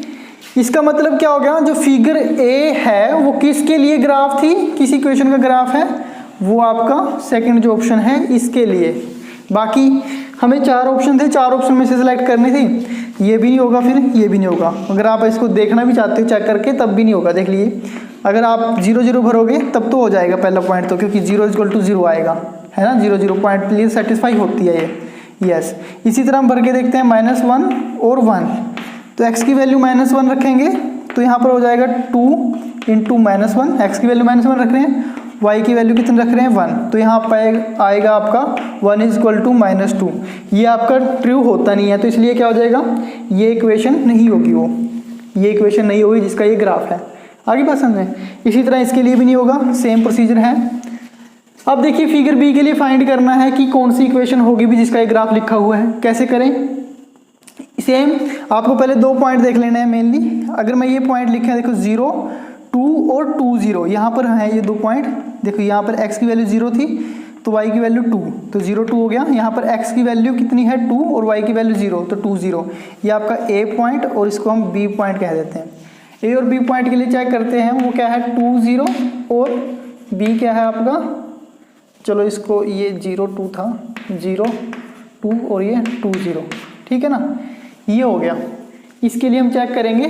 इसका मतलब क्या हो गया, जो फिगर ए है वो किसके लिए ग्राफ थी, किस इक्वेशन का ग्राफ है, वो आपका सेकंड जो ऑप्शन है इसके लिए। बाकी हमें 4 ऑप्शन थे, 4 ऑप्शन में से सिलेक्ट करनी थी। ये भी नहीं होगा, फिर ये भी नहीं होगा। अगर आप इसको देखना भी चाहते हो चेक करके तब भी नहीं होगा। देख लीजिए अगर आप 0 0 भरोगे तब तो हो जाएगा पहला पॉइंट, तो क्योंकि 0 इज इक्वल टू 0 आएगा, है ना। 0 0 पॉइंट के लिए सेटिस्फाई होती है ये, यस। इसी तरह हम भर के देखते हैं -1 और 1। तो x की वैल्यू -1 रखेंगे तो यहाँ पर हो जाएगा 2 इंटू -1। एक्स की वैल्यू -1 रख रहे हैं, y की वैल्यू कितनी रख रहे हैं 1, तो यहाँ पर आएगा आपका 1 इज इक्वल टू -2। ये आपका ट्रू होता नहीं है, तो इसलिए क्या हो जाएगा, ये इक्वेशन नहीं होगी, वो ये इक्वेशन नहीं होगी जिसका ये ग्राफ है। आगे बात समझें। इसी तरह इसके लिए भी नहीं होगा, सेम प्रोसीजर है। अब देखिए फिगर बी के लिए फाइंड करना है कि कौन सी इक्वेशन होगी भी जिसका ये ग्राफ लिखा हुआ है। कैसे करें, सेम आपको पहले 2 पॉइंट देख लेना है मेनली। अगर मैं ये पॉइंट लिखा है देखो 0 2 और 2 0, यहाँ पर है ये 2 पॉइंट। देखो यहाँ पर x की वैल्यू 0 थी तो y की वैल्यू 2, तो 0 2 हो गया। यहाँ पर x की वैल्यू कितनी है 2 और y की वैल्यू 0, तो 2 0। ये आपका a पॉइंट और इसको हम b पॉइंट कह देते हैं। a और b पॉइंट के लिए चेक करते हैं, वो क्या है 2 0 और b क्या है आपका, चलो इसको ये 0 2 था, 0 2 और ये 2 0, ठीक है ना। ये हो गया। इसके लिए हम चेक करेंगे,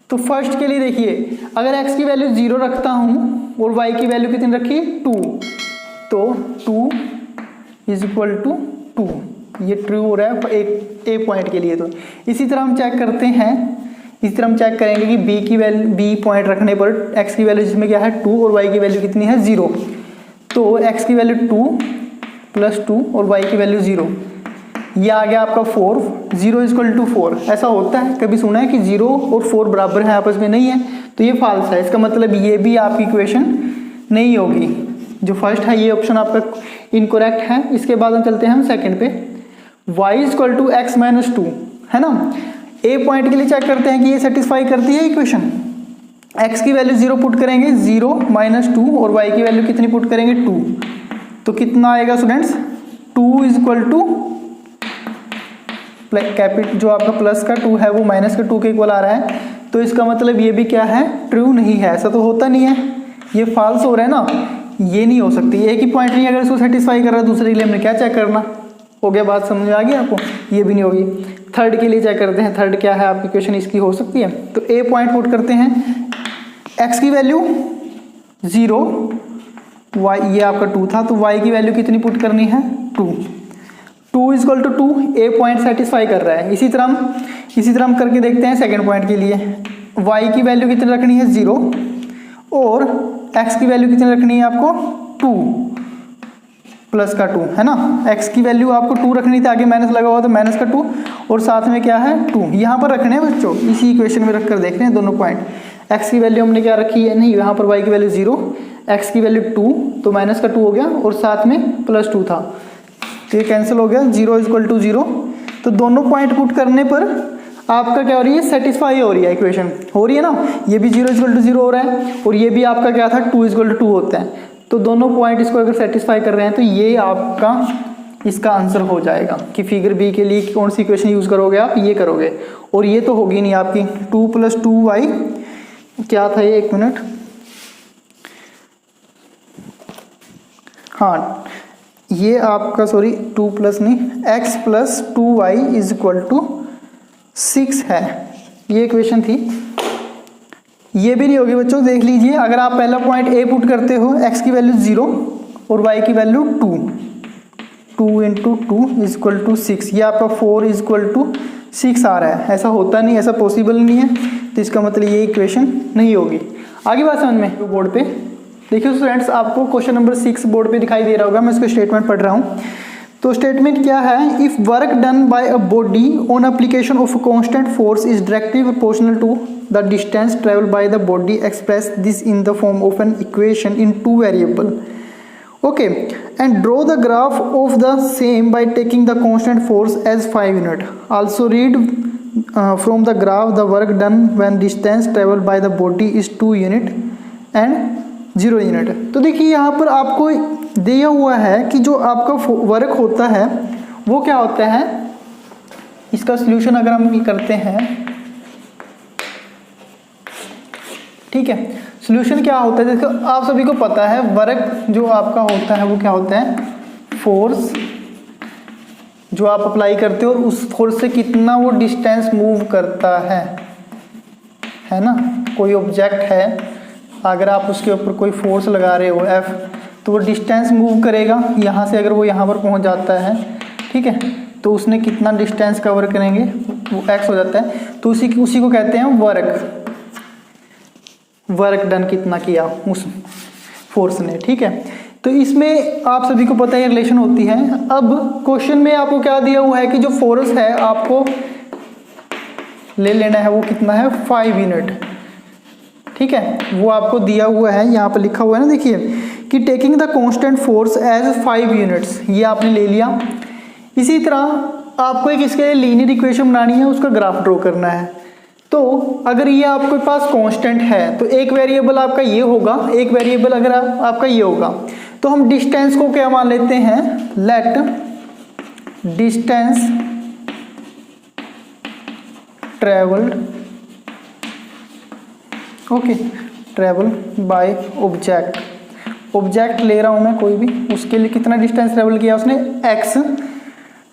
तो फर्स्ट के लिए देखिए अगर x की वैल्यू 0 रखता हूं और y की वैल्यू कितनी रखी 2, तो 2 इज इक्वल टू 2, ये ट्रू हो रहा है एक ए पॉइंट के लिए। तो इसी तरह हम चेक करते हैं, इसी तरह हम चेक करेंगे कि b की वैल्यू, b पॉइंट रखने पर x की वैल्यू जिसमें क्या है 2 और y की वैल्यू कितनी है 0, तो x की वैल्यू 2 + 2 और y की वैल्यू 0, ये आ गया आपका 4। 0 इज इक्वल टू 4। ऐसा होता है, कभी सुना है कि 0 और 4 बराबर है आपस में, नहीं है, तो ये फॉल्स है। इसका मतलब ये भी आपकी इक्वेशन नहीं होगी। जो फर्स्ट है ये ऑप्शन आपका इनकरेक्ट है। इसके बाद हम चलते हैं हम सेकंड पे, y is equal to x - 2, है ना। ए पॉइंट के लिए चेक करते हैं कि ये सेटिस्फाई करती है इक्वेशन। x की वैल्यू 0 पुट करेंगे, 0 - 2 और y की वैल्यू कितनी पुट करेंगे 2, तो कितना आएगा students 2 is equal to capital जो आपका प्लस का 2 है वो माइनस का 2 के इक्वल आ रहा है। तो इसका मतलब ये भी क्या है ट्रू नहीं है। ऐसा तो होता नहीं है, ये फॉल्स हो रहा है ना, ये नहीं हो सकती। एक ही पॉइंट नहीं अगर इसको सेटिस्फाई कर रहा है, दूसरे के लिए हमने क्या चेक करना। हो गया, बात समझ में आ गई आपको, ये भी नहीं होगी। थर्ड के लिए चेक करते हैं, थर्ड क्या है आपकी इक्वेशन इसकी हो सकती है। तो ए पॉइंट पुट करते हैं, एक्स की वैल्यू 0, वाई ये आपका 2 था, तो वाई की वैल्यू कितनी पुट करनी है 2 is equal to 2। A point satisfy कर रहा है। इसी तरह हम करके देखते हैं सेकंड पॉइंट के लिए। y की वैल्यू कितनी रखनी है 0 और x की वैल्यू कितनी रखनी है आपको 2 प्लस का 2, है ना। x की वैल्यू आपको 2 रखनी थी, आगे माइनस लगा हुआ तो माइनस का 2 और साथ में क्या है 2 यहाँ पर रखने हैं बच्चों। इसी इक्वेशन में रखकर देख रहे हैं दोनों पॉइंट। x की वैल्यू हमने क्या रखी है, नहीं यहाँ पर y की वैल्यू 0, x की वैल्यू 2 तो माइनस का 2 हो गया और साथ में प्लस 2 था, तो ये कैंसिल हो गया। 0 इज इक्वल टू 0। तो दोनों पॉइंट पुट करने पर आपका क्या हो रही है, सेटिस्फाई हो रही है, इक्वेशन हो रही है ना। ये भी 0 इज इक्वल टू 0 हो रहा है और ये भी आपका क्या था 2 इज इक्वल टू 2 होता है। तो दोनों पॉइंट इसको अगर सेटिस्फाई कर रहे हैं तो ये आपका इसका आंसर हो जाएगा कि फिगर बी के लिए कौन सी इक्वेशन यूज करोगे आप, ये करोगे। और ये तो होगी नहीं आपकी 2 + 2y, क्या था ये, 1 मिनट, हाँ ये आपका सॉरी 2 प्लस नहीं, x + 2y is equal to 6 है, ये इक्वेशन थी। ये भी नहीं होगी बच्चों, देख लीजिए। अगर आप पहला पॉइंट ए पुट करते हो, x की वैल्यू 0 और y की value 2, 2 into 2 is equal to 6, ये आपका 4 इज इक्वल टू 6 आ रहा है। ऐसा होता नहीं, ऐसा पॉसिबल नहीं है, तो इसका मतलब ये इक्वेशन नहीं होगी। आगे बात समझ में। बोर्ड पे देखिए स्टूडेंट्स, आपको क्वेश्चन नंबर 6 बोर्ड पे दिखाई दे रहा होगा, मैं इसको स्टेटमेंट पढ़ रहा हूँ। तो स्टेटमेंट क्या है, if work done by a body on application of constant force is directly proportional to the distance travel by the body, express this in the form of an equation in 2 variable, okay, and draw the graph of the same by taking the constant force as 5 unit. Also read from the graph the work done when distance travel by the body is 2 unit and 0 unit. तो देखिए यहाँ पर आपको दिया हुआ है कि जो आपका वर्क होता है वो क्या होता है, इसका सॉल्यूशन अगर हम करते हैं, ठीक है, सॉल्यूशन क्या होता है, देखो आप सभी को पता है वर्क जो आपका होता है वो क्या होता है, फोर्स जो आप अप्लाई करते हो और उस फोर्स से कितना वो डिस्टेंस मूव करता है ना। कोई ऑब्जेक्ट है, अगर आप उसके ऊपर कोई फोर्स लगा रहे हो F, तो वो डिस्टेंस मूव करेगा यहाँ से, अगर वो यहाँ पर पहुँच जाता है, ठीक है, तो उसने कितना डिस्टेंस कवर करेंगे वो x हो जाता है। तो उसी को कहते हैं वर्क डन कितना किया उस फोर्स ने, ठीक है। तो इसमें आप सभी को पता है रिलेशन होती है। अब क्वेश्चन में आपको क्या दिया हुआ है कि जो फोर्स है आपको ले लेना है, वो कितना है, 5 यूनिट, ठीक है, वो आपको दिया हुआ है, यहाँ पर लिखा हुआ है ना, देखिए कि taking the constant force as 5 units, ये आपने ले लिया। इसी तरह आपको एक इसके लिए लीनियर इक्वेशन बनानी है, उसका ग्राफ ड्रॉ करना है। तो अगर ये आपके पास कांस्टेंट है तो एक वेरिएबल आपका ये होगा, एक वेरिएबल अगर आपका ये होगा, तो हम डिस्टेंस को क्या मान लेते हैं, let distance travelled, okay, travel by object ले रहा हूं मैं कोई भी, उसके लिए कितना डिस्टेंस ट्रेवल किया उसने, x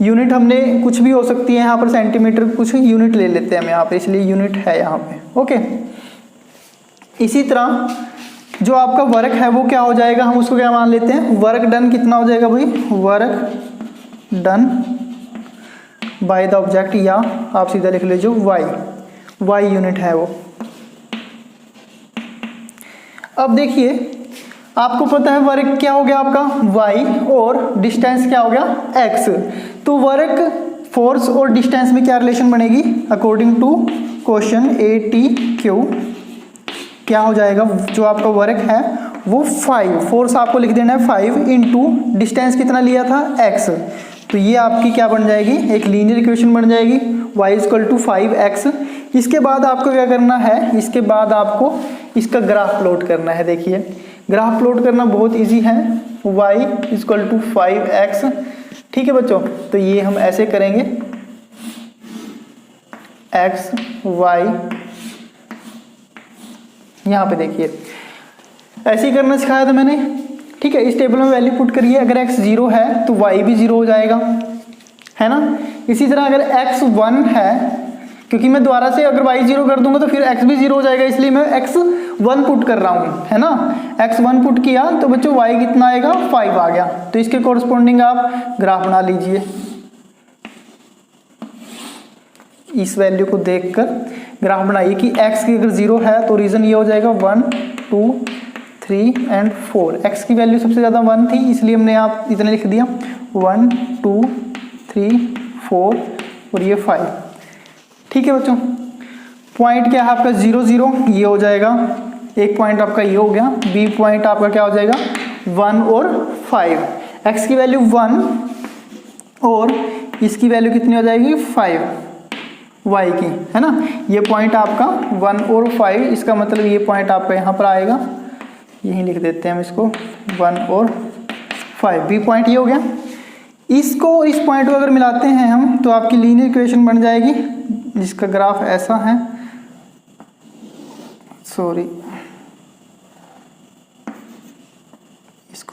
यूनिट, हमने कुछ भी हो सकती है यहाँ पर, सेंटीमीटर, कुछ यूनिट ले लेते हैं हम यहाँ पे, इसलिए यूनिट है यहाँ पे, ओके। इसी तरह जो आपका वर्क है वो क्या हो जाएगा, हम उसको क्या मान लेते हैं, वर्क डन कितना हो जाएगा भाई, work done by the object, या आप सीधा लिख लीजिए y यूनिट है वो। अब देखिए आपको पता है वर्क क्या हो गया आपका y और डिस्टेंस क्या हो गया x, तो वर्क फोर्स और डिस्टेंस में क्या रिलेशन बनेगी, अकॉर्डिंग टू क्वेश्चन ATQ क्या हो जाएगा, जो आपका वर्क है वो 5, फोर्स आपको लिख देना है 5 इंटू डिस्टेंस कितना लिया था x, तो ये आपकी क्या बन जाएगी, एक लीनियर इक्वेशन बन जाएगी, y इक्वल टू 5x। इसके बाद आपको क्या करना है, इसके बाद आपको इसका ग्राफ प्लॉट करना है। देखिए ग्राफ प्लॉट करना बहुत इजी है, y इक्वल टू 5x, ठीक है बच्चों। तो ये हम ऐसे करेंगे, x y, यहाँ पे देखिए ऐसे ही करना सिखाया था मैंने, ठीक है। इस टेबल में वैल्यू पुट करिए, अगर x 0 है तो y भी 0 हो जाएगा, है ना। इसी तरह अगर x 1 है, क्योंकि मैं दोबारा से अगर y 0 कर दूंगा तो फिर x भी 0 हो जाएगा, इसलिए मैं x 1 पुट कर रहा हूँ, है ना। x 1 पुट किया तो बच्चों y कितना आएगा, 5 आ गया, तो इसके कोरस्पोंडिंग आप ग्राफ बना लीजिए। इस वैल्यू को देखकर ग्राफ बनाइए कि x की अगर 0 है तो रीजन ये हो जाएगा 1 2 3 एंड 4। x की वैल्यू सबसे ज़्यादा 1 थी, इसलिए हमने आप इतने लिख दिया, 1 2 3 4 और ये 5, ठीक है बच्चों। पॉइंट क्या है आपका 0 0, ये हो जाएगा, एक पॉइंट आपका ये हो गया, बी पॉइंट आपका क्या हो जाएगा 1 और 5। x की वैल्यू 1 और इसकी वैल्यू कितनी हो जाएगी 5 y की, है ना। ये पॉइंट आपका 1 और 5, इसका मतलब ये पॉइंट आपका यहाँ पर आएगा, यहीं लिख देते हैं हम इसको 1 और 5, बी पॉइंट ये हो गया। इसको इस पॉइंट को अगर मिलाते हैं हम तो आपकी लीनियर इक्वेशन बन जाएगी, जिसका ग्राफ ऐसा है, सॉरी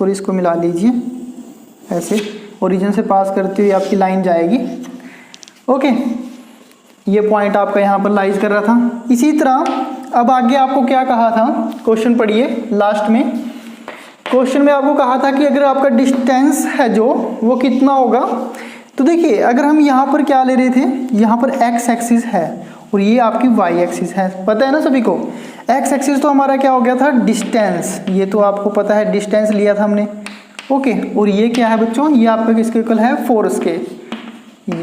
इसको मिला लीजिए ऐसे, ओरिजिन से पास करते हुए आपकी लाइन जाएगी, ओके। ये पॉइंट आपका यहाँ पर लाइज कर रहा था। इसी तरह अब आगे आपको क्या कहा था, क्वेश्चन पढ़िए लास्ट में क्वेश्चन में आपको कहा था कि अगर आपका डिस्टेंस है जो वो कितना होगा। तो देखिए अगर हम यहाँ पर क्या ले रहे थे, यहाँ पर एक्स एक्सिस है और ये आपकी वाई एक्सिस है, पता है ना सभी को। एक्स एक्सिस तो हमारा क्या हो गया था, डिस्टेंस, ये तो आपको पता है डिस्टेंस लिया था हमने, ओके। और ये क्या है बच्चों, ये आपका किसके इक्वल है, फोर्स के,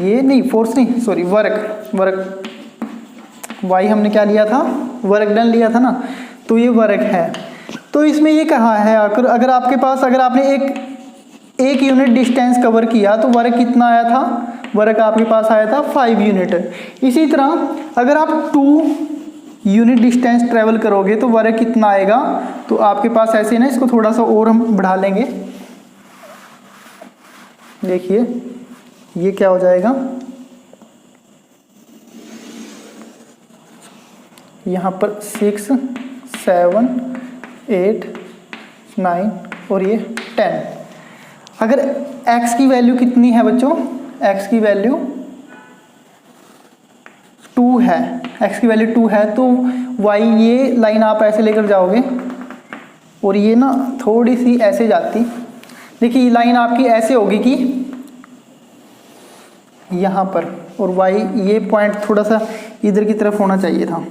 ये नहीं फोर्स नहीं सॉरी वर्क, वाई हमने क्या लिया था, वर्क डन लिया था ना, तो ये वर्क है। तो इसमें ये कहा है अगर आपके पास अगर आपने एक यूनिट डिस्टेंस कवर किया तो वर्क कितना आया था, वर्क आपके पास आया था 5 यूनिट। इसी तरह अगर आप 2 यूनिट डिस्टेंस ट्रेवल करोगे तो वर्क कितना आएगा, तो आपके पास ऐसे ना, इसको थोड़ा सा और हम बढ़ा लेंगे, देखिए ये क्या हो जाएगा, यहाँ पर 6 7 8 9 और ये 10। अगर x की वैल्यू कितनी है बच्चों, x की वैल्यू 2 है, x की वैल्यू 2 है तो y, ये लाइन आप ऐसे लेकर जाओगे और ये ना थोड़ी सी ऐसे जाती, देखिए ये लाइन आपकी ऐसे होगी कि यहाँ पर, और y ये पॉइंट थोड़ा सा इधर की तरफ होना चाहिए था,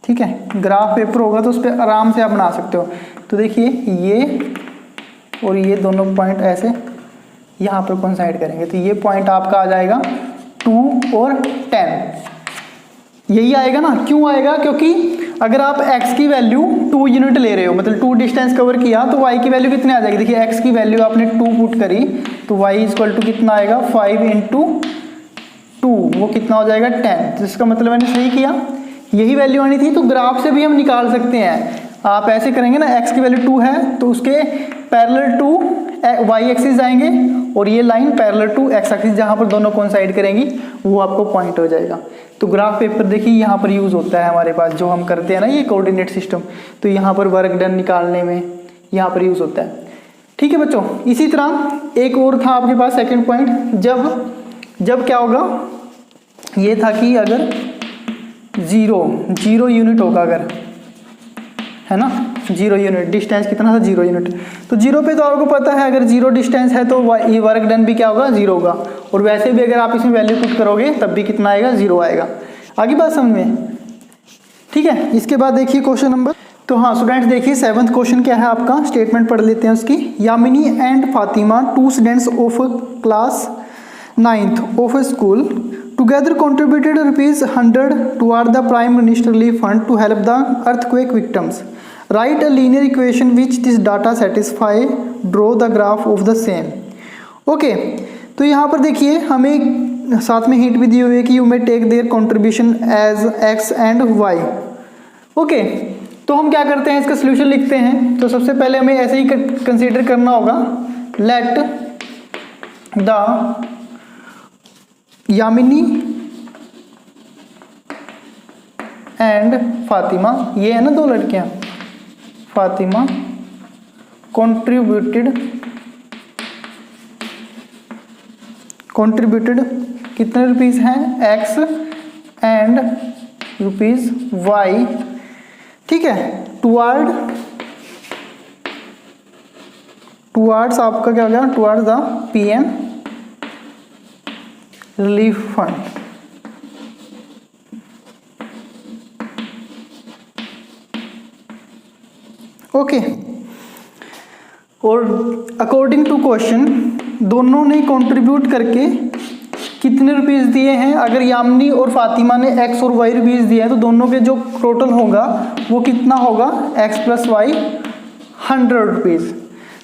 ठीक है। ग्राफ पेपर होगा तो उस पर आराम से आप बना सकते हो। तो देखिए ये और ये दोनों पॉइंट ऐसे यहाँ पर कोइंसाइड करेंगे, तो ये पॉइंट आपका आ जाएगा 2 और 10, यही आएगा ना। क्यों आएगा, क्योंकि अगर आप x की वैल्यू 2 यूनिट ले रहे हो, मतलब 2 डिस्टेंस कवर किया, तो y की वैल्यू कितने आ जाएगी, देखिए x की वैल्यू आपने 2 पुट करी तो y इक्वल टू कितना आएगा, 5 × 2, वो कितना हो जाएगा 10। तो इसका मतलब मैंने सही किया, यही वैल्यू आनी थी। तो ग्राफ से भी हम निकाल सकते हैं, आप ऐसे करेंगे ना, x की वैल्यू 2 है तो उसके पैरेलल टू y एक्सिस जाएंगे और ये line parallel to x axis, जहाँ पर दोनों कोइंसाइड करेंगी वो आपको पॉइंट हो जाएगा। तो ग्राफ पेपर देखिए यहाँ पर यूज़ होता है हमारे पास, जो हम करते हैं ना ये कोऑर्डिनेट सिस्टम, तो यहाँ पर वर्क डन निकालने में यहाँ पर यूज़ होता है, ठीक है बच्चों। इसी तरह एक और था आपके पास सेकेंड पॉइंट, जब क्या होगा, ये था कि अगर जीरो यूनिट होगा, अगर है ना 0 यूनिट, डिस्टेंस कितना था 0 यूनिट, तो 0 पे तो आपको पता है अगर 0 डिस्टेंस है तो ये वर्क डन भी क्या होगा, 0 होगा। और वैसे भी अगर आप इसमें वैल्यू पुट करोगे तब भी कितना आएगा, 0 आएगा। आगे बात समझ में, ठीक है। इसके बाद देखिए क्वेश्चन नंबर, तो हाँ स्टूडेंट्स देखिए 7th क्वेश्चन क्या है आपका, स्टेटमेंट पढ़ लेते हैं उसकी। Yamini and Fatima, 2 students of class 9th of a school, together contributed ₹100 toward the Prime Minister Relief Fund to help the earthquake victims. Write a linear equation which this data satisfy. Draw the graph of the same. Okay तो यहाँ पर देखिए हमें साथ में hint भी दी हुई है कि you may take their contribution as x and y। Okay तो हम क्या करते हैं, इसका सोल्यूशन लिखते हैं। तो सबसे पहले हमें ऐसे ही कंसीडर करना होगा, let the Yamini and Fatima, ये है ना 2 लड़कियां, फातिमा कंट्रीब्यूटेड कितने रुपीस हैं, x एंड रुपीस y, ठीक है। टुवार्ड्स आपका क्या हो गया, towards the PM relief fund. Okay और अकॉर्डिंग टू क्वेश्चन दोनों ने कंट्रीब्यूट करके कितने रुपीस दिए हैं। अगर यामिनी और फातिमा ने x और y रुपीस दिए हैं तो दोनों के जो टोटल होगा वो कितना होगा, x + y 100 रुपीज़।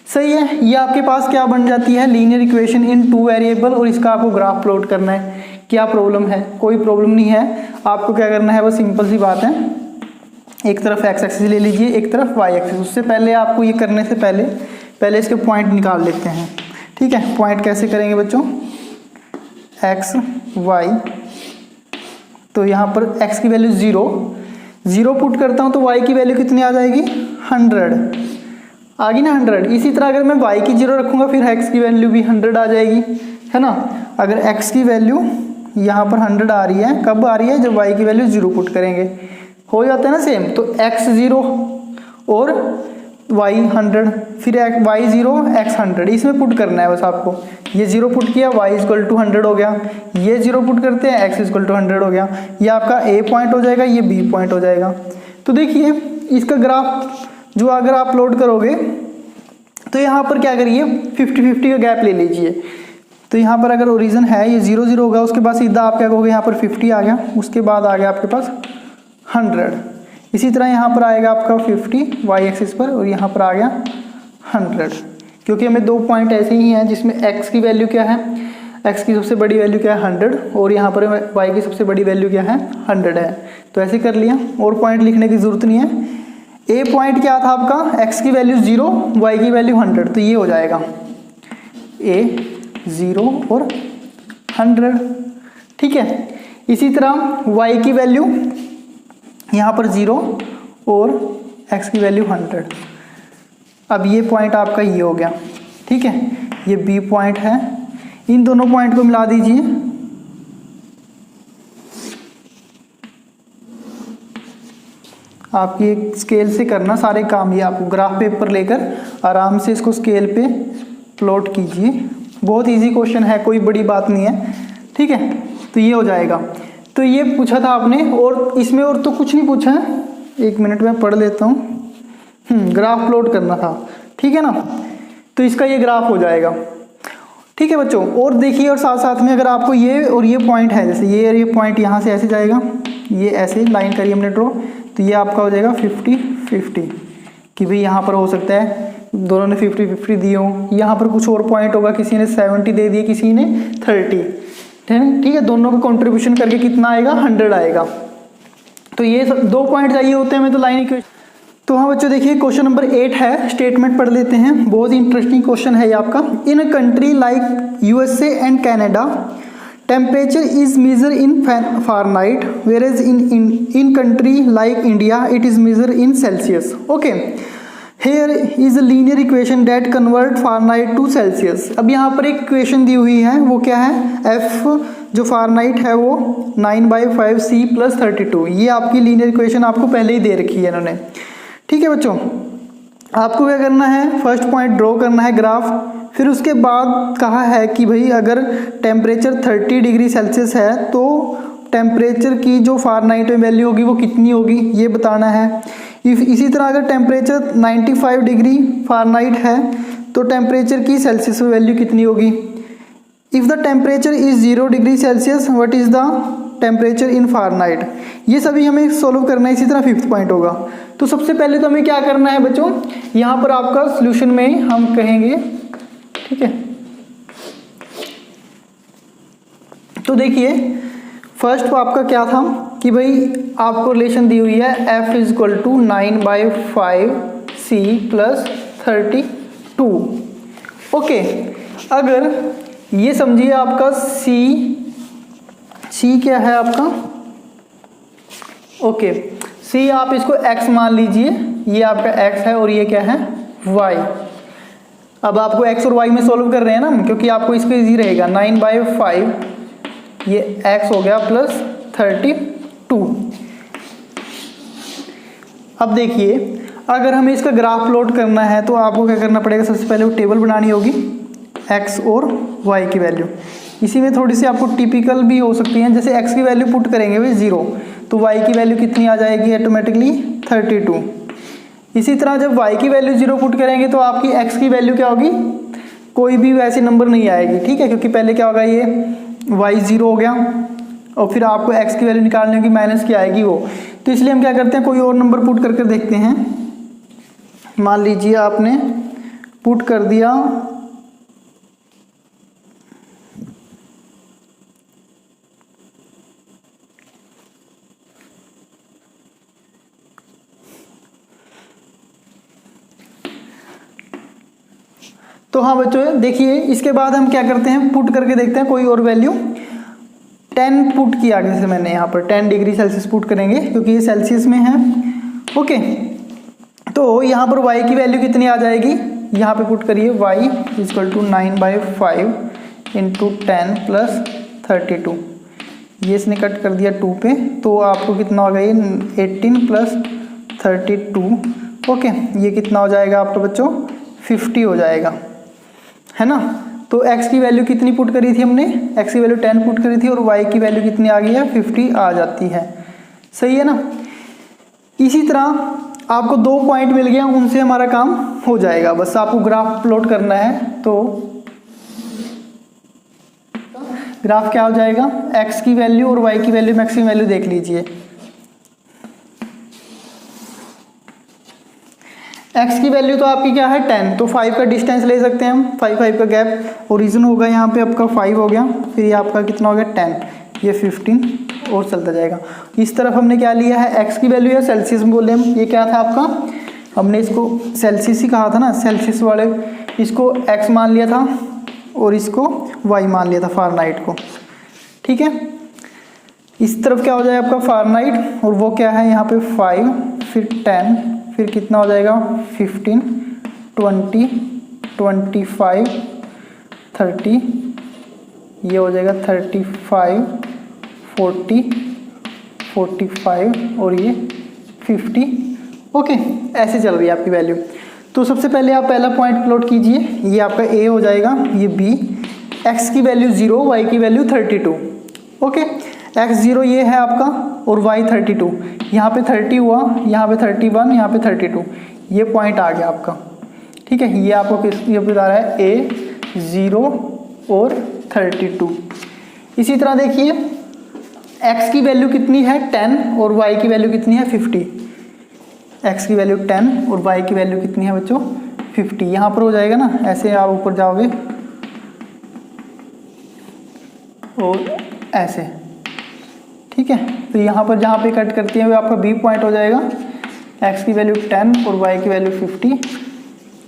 सही है, ये आपके पास क्या बन जाती है, लीनियर इक्वेशन इन 2 वेरिएबल, और इसका आपको ग्राफ प्लॉट करना है। क्या प्रॉब्लम है, कोई प्रॉब्लम नहीं है, आपको क्या करना है, बस सिंपल सी बात है, एक तरफ x एक्सिस ले लीजिए, एक तरफ y एक्सिस। उससे पहले आपको ये करने से पहले इसके पॉइंट निकाल लेते हैं, ठीक है। पॉइंट कैसे करेंगे बच्चों, x y, तो यहाँ पर x की वैल्यू 0 पुट करता हूँ तो y की वैल्यू कितनी आ जाएगी, 100 आ गई ना 100। इसी तरह अगर मैं y की 0 रखूँगा फिर x की वैल्यू भी 100 आ जाएगी, है ना। अगर x की वैल्यू यहाँ पर 100 आ रही है, कब आ रही है, जब y की वैल्यू 0 पुट करेंगे, हो जाता है ना सेम। तो x 0 और y 100, फिर y 0 x 100, इसमें पुट करना है बस आपको। ये 0 पुट किया, y इक्वल टू 100 हो गया, ये 0 पुट करते हैं, x इक्वल टू 100 हो गया। ये आपका a पॉइंट हो जाएगा, ये b पॉइंट हो जाएगा। तो देखिए इसका ग्राफ जो अगर आप प्लॉट करोगे तो यहाँ पर क्या करिए 50-50 का गैप ले लीजिए। तो यहाँ पर अगर ओरिजिन है ये 0 0 होगा, उसके बाद सीधा आप क्या कहोगे यहाँ पर 50 आ गया, उसके बाद आ गया आपके पास 100। इसी तरह यहाँ पर आएगा आपका 50 y एक्सिस पर, और यहाँ पर आ गया 100, क्योंकि हमें दो पॉइंट ऐसे ही हैं जिसमें x की वैल्यू क्या है, x की सबसे बड़ी वैल्यू क्या है 100, और यहाँ पर y की सबसे बड़ी वैल्यू क्या है 100 है। तो ऐसे कर लिया, और पॉइंट लिखने की ज़रूरत नहीं है। a पॉइंट क्या था आपका, x की वैल्यू 0, y की वैल्यू 100, तो ये हो जाएगा a 0 और 100, ठीक है। इसी तरह y की वैल्यू यहाँ पर 0 और x की वैल्यू 100। अब ये पॉइंट आपका ये हो गया, ठीक है, ये b पॉइंट है। इन दोनों पॉइंट को मिला दीजिए, आपकी स्केल से करना सारे काम, ये आपको ग्राफ पेपर लेकर आराम से इसको स्केल पे प्लॉट कीजिए। बहुत इजी क्वेश्चन है, कोई बड़ी बात नहीं है, ठीक है। तो ये हो जाएगा। तो ये पूछा था आपने, और इसमें और तो कुछ नहीं पूछा है। एक मिनट में पढ़ लेता हूँ। ग्राफ प्लॉट करना था, ठीक है ना। तो इसका ये ग्राफ हो जाएगा, ठीक है बच्चों। और देखिए, और साथ साथ में अगर आपको ये और ये पॉइंट है, जैसे ये पॉइंट यहाँ से ऐसे जाएगा, ये ऐसे लाइन करिए हमने ड्रॉ, तो ये आपका हो जाएगा 50-50, कि भाई यहाँ पर हो सकता है दोनों ने 50-50 दिए हो। यहाँ पर कुछ और पॉइंट होगा, किसी ने 70 दे दिए, किसी ने 30, ठीक है। दोनों का कंट्रीब्यूशन करके कितना आएगा 100 आएगा। तो ये सब दो पॉइंट चाहिए होते हैं हमें, तो लाइन इक्वेशन। तो हाँ बच्चों देखिए, क्वेश्चन नंबर 8 है, स्टेटमेंट पढ़ लेते हैं। बहुत ही इंटरेस्टिंग क्वेश्चन है ये आपका। In a country like USA and Canada, temperature is measure in Fahrenheit, whereas in country like India it is measured in Celsius. Okay, here is a linear equation that convert Fahrenheit to Celsius. अब यहाँ पर एक equation दी हुई है, वो क्या है, F जो Fahrenheit है वो 9/5 C + 32। ये आपकी लीनियर इक्वेशन आपको पहले ही दे रखी है इन्होंने, ठीक है बच्चों। आपको क्या करना है, फर्स्ट पॉइंट ड्रॉ करना है ग्राफ, फिर उसके बाद कहा है कि भाई अगर टेम्परेचर 30 डिग्री सेल्सियस है तो टेम्परेचर की जो फ़ारेनहाइट में वैल्यू होगी वो कितनी होगी, ये बताना है। इसी तरह अगर टेम्परेचर 95 डिग्री फ़ारेनहाइट है तो टेम्परेचर की सेल्सियस में वैल्यू कितनी होगी। If the temperature is 0 degree Celsius, what is the temperature in Fahrenheit. ये सभी हमें सॉल्व करना है। इसी तरह 5th पॉइंट होगा। तो सबसे पहले तो हमें क्या करना है बच्चों, यहाँ पर आपका सोल्यूशन में हम कहेंगे, ठीक है। तो देखिए फर्स्ट आपका क्या था कि भाई आपको रिलेशन दी हुई है F = 9/5 C + 32। ओके, अगर ये समझिए आपका C क्या है आपका, ओके, C आप इसको x मान लीजिए, ये आपका x है और ये क्या है y। अब आपको x और y में सॉल्व कर रहे हैं ना, क्योंकि आपको इसको इजी रहेगा। 9/5 ये x हो गया प्लस 32। अब देखिए अगर हमें इसका ग्राफ प्लॉट करना है तो आपको क्या करना पड़ेगा, सबसे पहले वो टेबल बनानी होगी x और y की वैल्यू। इसी में थोड़ी सी आपको टिपिकल भी हो सकती हैं, जैसे x की वैल्यू पुट करेंगे भाई 0, तो y की वैल्यू कितनी आ जाएगी ऑटोमेटिकली 32। इसी तरह जब y की वैल्यू 0 पुट करेंगे तो आपकी x की वैल्यू क्या होगी, कोई भी वैसे नंबर नहीं आएगी, ठीक है, क्योंकि पहले क्या होगा, ये y 0 हो गया और फिर आपको x की वैल्यू निकालने की माइनस की आएगी वो। तो इसलिए हम क्या करते हैं, कोई और नंबर पुट करके देखते हैं। मान लीजिए आपने पुट कर दिया तो हाँ बच्चों देखिए, इसके बाद हम क्या करते हैं, पुट करके देखते हैं कोई और वैल्यू। 10 पुट किया जैसे मैंने यहाँ पर 10 डिग्री सेल्सियस पुट करेंगे क्योंकि ये सेल्सियस में है। ओके, तो यहाँ पर y की वैल्यू कितनी आ जाएगी, यहाँ पे पुट करिए y = 9/5 × 10 + 32। ये इसने कट कर दिया 2 पे, तो आपको कितना होगा ये 18 प्लस 32। ओके, ये कितना हो जाएगा आपका बच्चों 50 हो जाएगा, है ना। तो x की वैल्यू कितनी पुट करी थी हमने, x की वैल्यू 10 पुट करी थी और y की वैल्यू कितनी आ गई है 50 आ जाती है। सही है ना। इसी तरह आपको 2 पॉइंट मिल गया, उनसे हमारा काम हो जाएगा। बस आपको ग्राफ प्लॉट करना है। तो ग्राफ क्या हो जाएगा, x की वैल्यू और y की वैल्यू, मैक्सिमम वैल्यू देख लीजिए। x की वैल्यू तो आपकी क्या है 10, तो 5 का डिस्टेंस ले सकते हैं हम, 5 का गैप, ओरिजिन होगा यहाँ पे आपका 5 हो गया, फिर ये आपका कितना हो गया 10, ये 15 और चलता जाएगा। इस तरफ हमने क्या लिया है, x की वैल्यू है सेल्सियस में बोले हम, ये क्या था आपका, हमने इसको सेल्सियस ही कहा था ना, सेल्सियस वाले इसको x मान लिया था और इसको y मान लिया था फ़ारेनहाइट को। ठीक है, इस तरफ क्या हो जाएगा आपका फ़ारेनहाइट, और वो क्या है यहाँ पे 5, फिर 10, फिर कितना हो जाएगा 15, 20, 25, 30, ये हो जाएगा 35, 40, 45 और ये 50। ओके, ऐसे चल रही है आपकी वैल्यू। तो सबसे पहले आप पहला पॉइंट प्लॉट कीजिए, ये आपका A हो जाएगा, ये B, x की वैल्यू 0, y की वैल्यू 32। ओके, x0 ये है आपका और y 32, यहाँ पे 30 हुआ, यहाँ पे 31, यहाँ पे 32, ये पॉइंट आ गया आपका। ठीक है, ये आपको किस ये बता रहा है A 0 और 32। इसी तरह देखिए x की वैल्यू कितनी है 10 और y की वैल्यू कितनी है 50। x की वैल्यू 10 और y की वैल्यू कितनी है बच्चों 50। यहाँ पर हो जाएगा ना, ऐसे आप ऊपर जाओगे और ऐसे। ठीक है, तो यहाँ पर जहाँ पे कट करती है वो आपका B पॉइंट हो जाएगा, x की वैल्यू 10 और y की वैल्यू 50।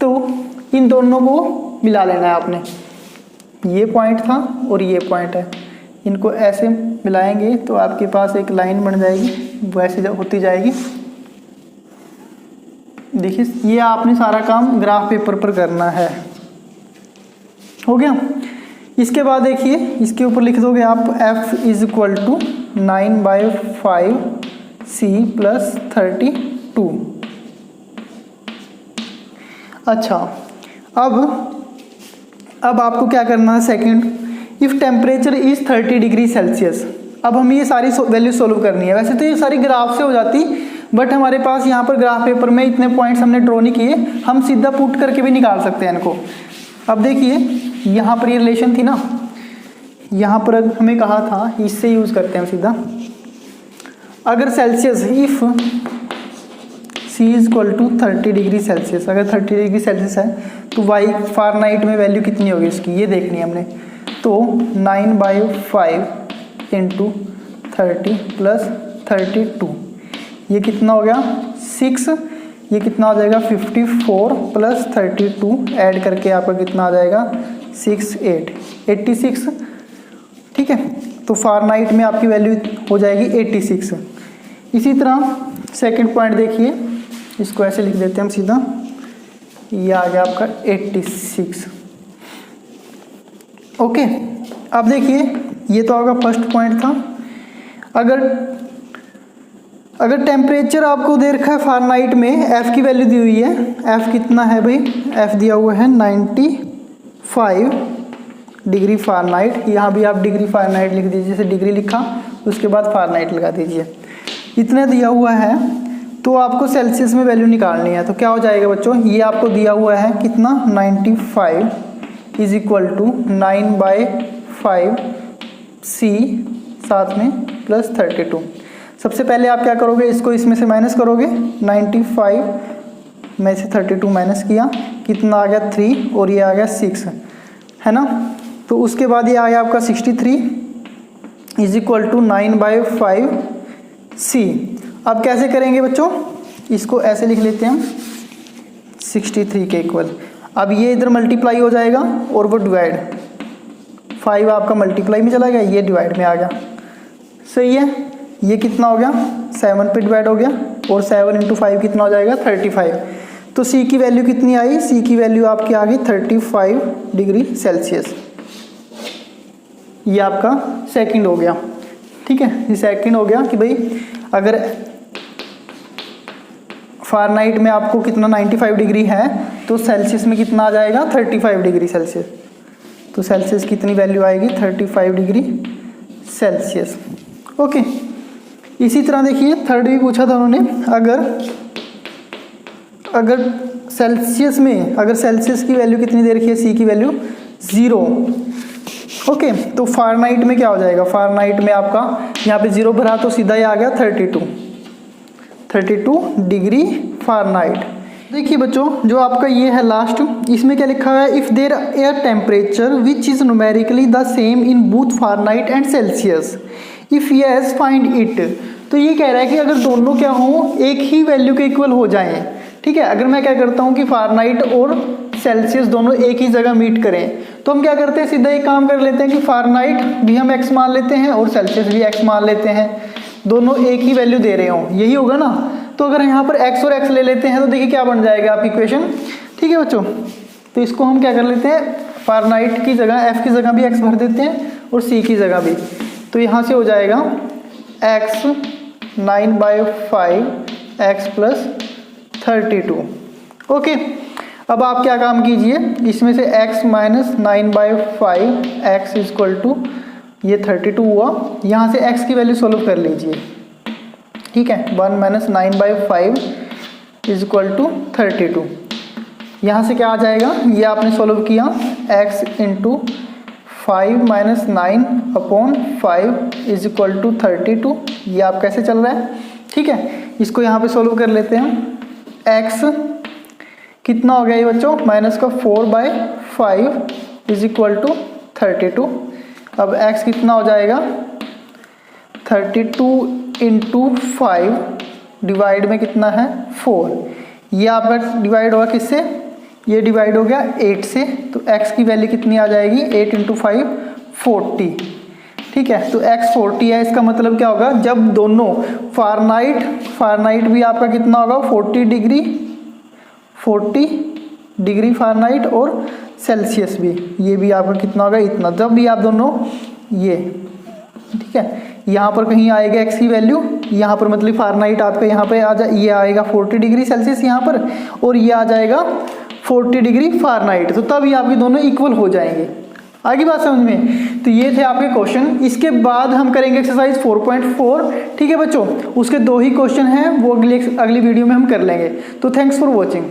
तो इन दोनों को मिला लेना है आपने, ये पॉइंट था और ये पॉइंट है, इनको ऐसे मिलाएंगे तो आपके पास एक लाइन बन जाएगी, वो ऐसे होती जाएगी। देखिए, ये आपने सारा काम ग्राफ पेपर पर करना है। हो गया। इसके बाद देखिए, इसके ऊपर लिख दोगे आप f is equal to 9/5 c plus 32। अच्छा, अब आपको क्या करना है, second, if temperature is 30 degree Celsius. अब हमें ये सारी वैल्यू सोल्व करनी है। वैसे तो ये सारी ग्राफ से हो जाती, बट हमारे पास यहाँ पर ग्राफ पेपर में इतने पॉइंट्स हमने ड्रॉ नहीं किए, हम सीधा पुट करके भी निकाल सकते हैं इनको। अब देखिए, यहाँ पर ये रिलेशन थी ना, यहाँ पर हमें कहा था, इससे यूज़ करते हैं सीधा। अगर Celsius, if C is equal to 30 degree Celsius, अगर 30 डिग्री सेल्सियस है तो y फ़ारेनहाइट में वैल्यू कितनी होगी इसकी, ये देखनी है हमने। तो 9/5 इंटू 30 प्लस 32, ये कितना हो गया 6, ये कितना हो जाएगा 54 प्लस 32 ऐड करके आपका कितना आ जाएगा 86। ठीक है, तो फ़ारेनहाइट में आपकी वैल्यू हो जाएगी 86। इसी तरह सेकंड पॉइंट देखिए, इसको ऐसे लिख देते हैं हम सीधा, ये आ गया आपका 86। ओके, अब देखिए, ये तो आपका फर्स्ट पॉइंट था। अगर टेम्परेचर आपको दे रखा है फ़ारेनहाइट में, f की वैल्यू दी हुई है, f कितना है भाई, f दिया हुआ है 95 डिग्री फ़ारेनहाइट। यहाँ भी आप डिग्री फ़ारेनहाइट लिख दीजिए, जैसे डिग्री लिखा उसके बाद फ़ारेनहाइट लगा दीजिए। इतना दिया हुआ है, तो आपको सेल्सियस में वैल्यू निकालनी है। तो क्या हो जाएगा बच्चों, ये आपको दिया हुआ है कितना 95 इज इक्वल टू 9/5 c साथ में प्लस 32। सबसे पहले आप क्या करोगे, इसको इसमें से माइनस करोगे, 95 में से 32 माइनस किया, कितना आ गया 3 और ये आ गया 6, है ना। तो उसके बाद ये आ गया आपका 63 इज इक्वल टू 9/5 c। अब कैसे करेंगे बच्चों, इसको ऐसे लिख लेते हैं हम 63 के इक्वल। अब ये इधर मल्टीप्लाई हो जाएगा और वो डिवाइड, 5 आपका मल्टीप्लाई में चला गया, ये डिवाइड में आ गया। सही है, ये कितना हो गया 7 पे डिवाइड हो गया, और 7 इंटू 5 कितना हो जाएगा 35। तो C की वैल्यू कितनी आई, C की वैल्यू आपकी आ गई 35 डिग्री सेल्सियस। ये आपका सेकंड हो गया। ठीक है, ये सेकंड हो गया कि भाई अगर फ़ारेनहाइट में आपको कितना 95 डिग्री है तो सेल्सियस में कितना आ जाएगा 35 डिग्री सेल्सियस। तो सेल्सियस कितनी वैल्यू आएगी 35 डिग्री सेल्सियस। ओके, इसी तरह देखिए थर्ड भी पूछा था उन्होंने, अगर सेल्सियस में अगर सेल्सियस की वैल्यू कितनी दे रखी है, सी की वैल्यू 0। ओके, तो फ़ारेनहाइट में क्या हो जाएगा, फ़ारेनहाइट में आपका यहाँ पे 0 भरा तो सीधा ही आ गया 32 डिग्री फ़ारेनहाइट। देखिए बच्चों, जो आपका ये है लास्ट, इसमें क्या लिखा हुआ है, if there are temperature which is numerically the same in both Fahrenheit and Celsius, if yes find it. तो ये कह रहा है कि अगर दोनों क्या हों, एक ही वैल्यू के इक्वल हो जाएं। ठीक है, अगर मैं क्या करता हूँ कि फ़ारेनहाइट और सेल्सियस दोनों एक ही जगह मीट करें, तो हम क्या करते हैं, सीधा एक काम कर लेते हैं कि फ़ारेनहाइट भी हम x मान लेते हैं और सेल्सियस भी x मान लेते हैं, दोनों एक ही वैल्यू दे रहे हों, यही होगा ना। तो अगर यहाँ पर x और x ले लेते हैं तो देखिए क्या बन जाएगा आपकी इक्वेशन। ठीक है बच्चों, तो इसको हम क्या कर लेते हैं, फ़ारेनहाइट की जगह f की जगह भी x भर देते हैं और c की जगह भी। तो यहाँ से हो जाएगा x 9/5 x + 32। ओके, अब आप क्या काम कीजिए, इसमें से x - 9/5 x = ये 32 हुआ, यहाँ से x की वैल्यू सोल्व कर लीजिए। ठीक है, 1 - 9/5 = 32। यहाँ से क्या आ जाएगा, ये आपने सोल्व किया, x × 5 - 9/5 = 32। ये आप कैसे चल रहा है। ठीक है, इसको यहाँ पे सोल्व कर लेते हैं। x कितना हो गया ये बच्चों, -4/5 = 32। अब x कितना हो जाएगा, 32 × 5 डिवाइड में कितना है 4। ये आपका डिवाइड होगा किससे, ये डिवाइड हो गया 8 से। तो x की वैल्यू कितनी आ जाएगी, 8 × 5 40। ठीक है, तो x 40 है, इसका मतलब क्या होगा, जब दोनों फ़ारेनहाइट भी आपका कितना होगा 40 डिग्री फ़ारेनहाइट और सेल्सियस भी, ये भी आपका कितना होगा इतना, जब भी आप दोनों ये, ठीक है, यहाँ पर कहीं आएगा x की वैल्यू, यहाँ पर मतलब फ़ारेनहाइट आपका यहाँ पे आ जाए, ये आएगा 40 डिग्री सेल्सियस यहाँ पर, और ये आ जाएगा 40 डिग्री फ़ारेनहाइट। तो तब ये आपके दोनों इक्वल हो जाएंगे। आगे बात समझ में। तो ये थे आपके क्वेश्चन। इसके बाद हम करेंगे एक्सरसाइज 4.4। ठीक है बच्चों, उसके 2 ही क्वेश्चन हैं, वो अगली वीडियो में हम कर लेंगे। तो थैंक्स फॉर वॉचिंग।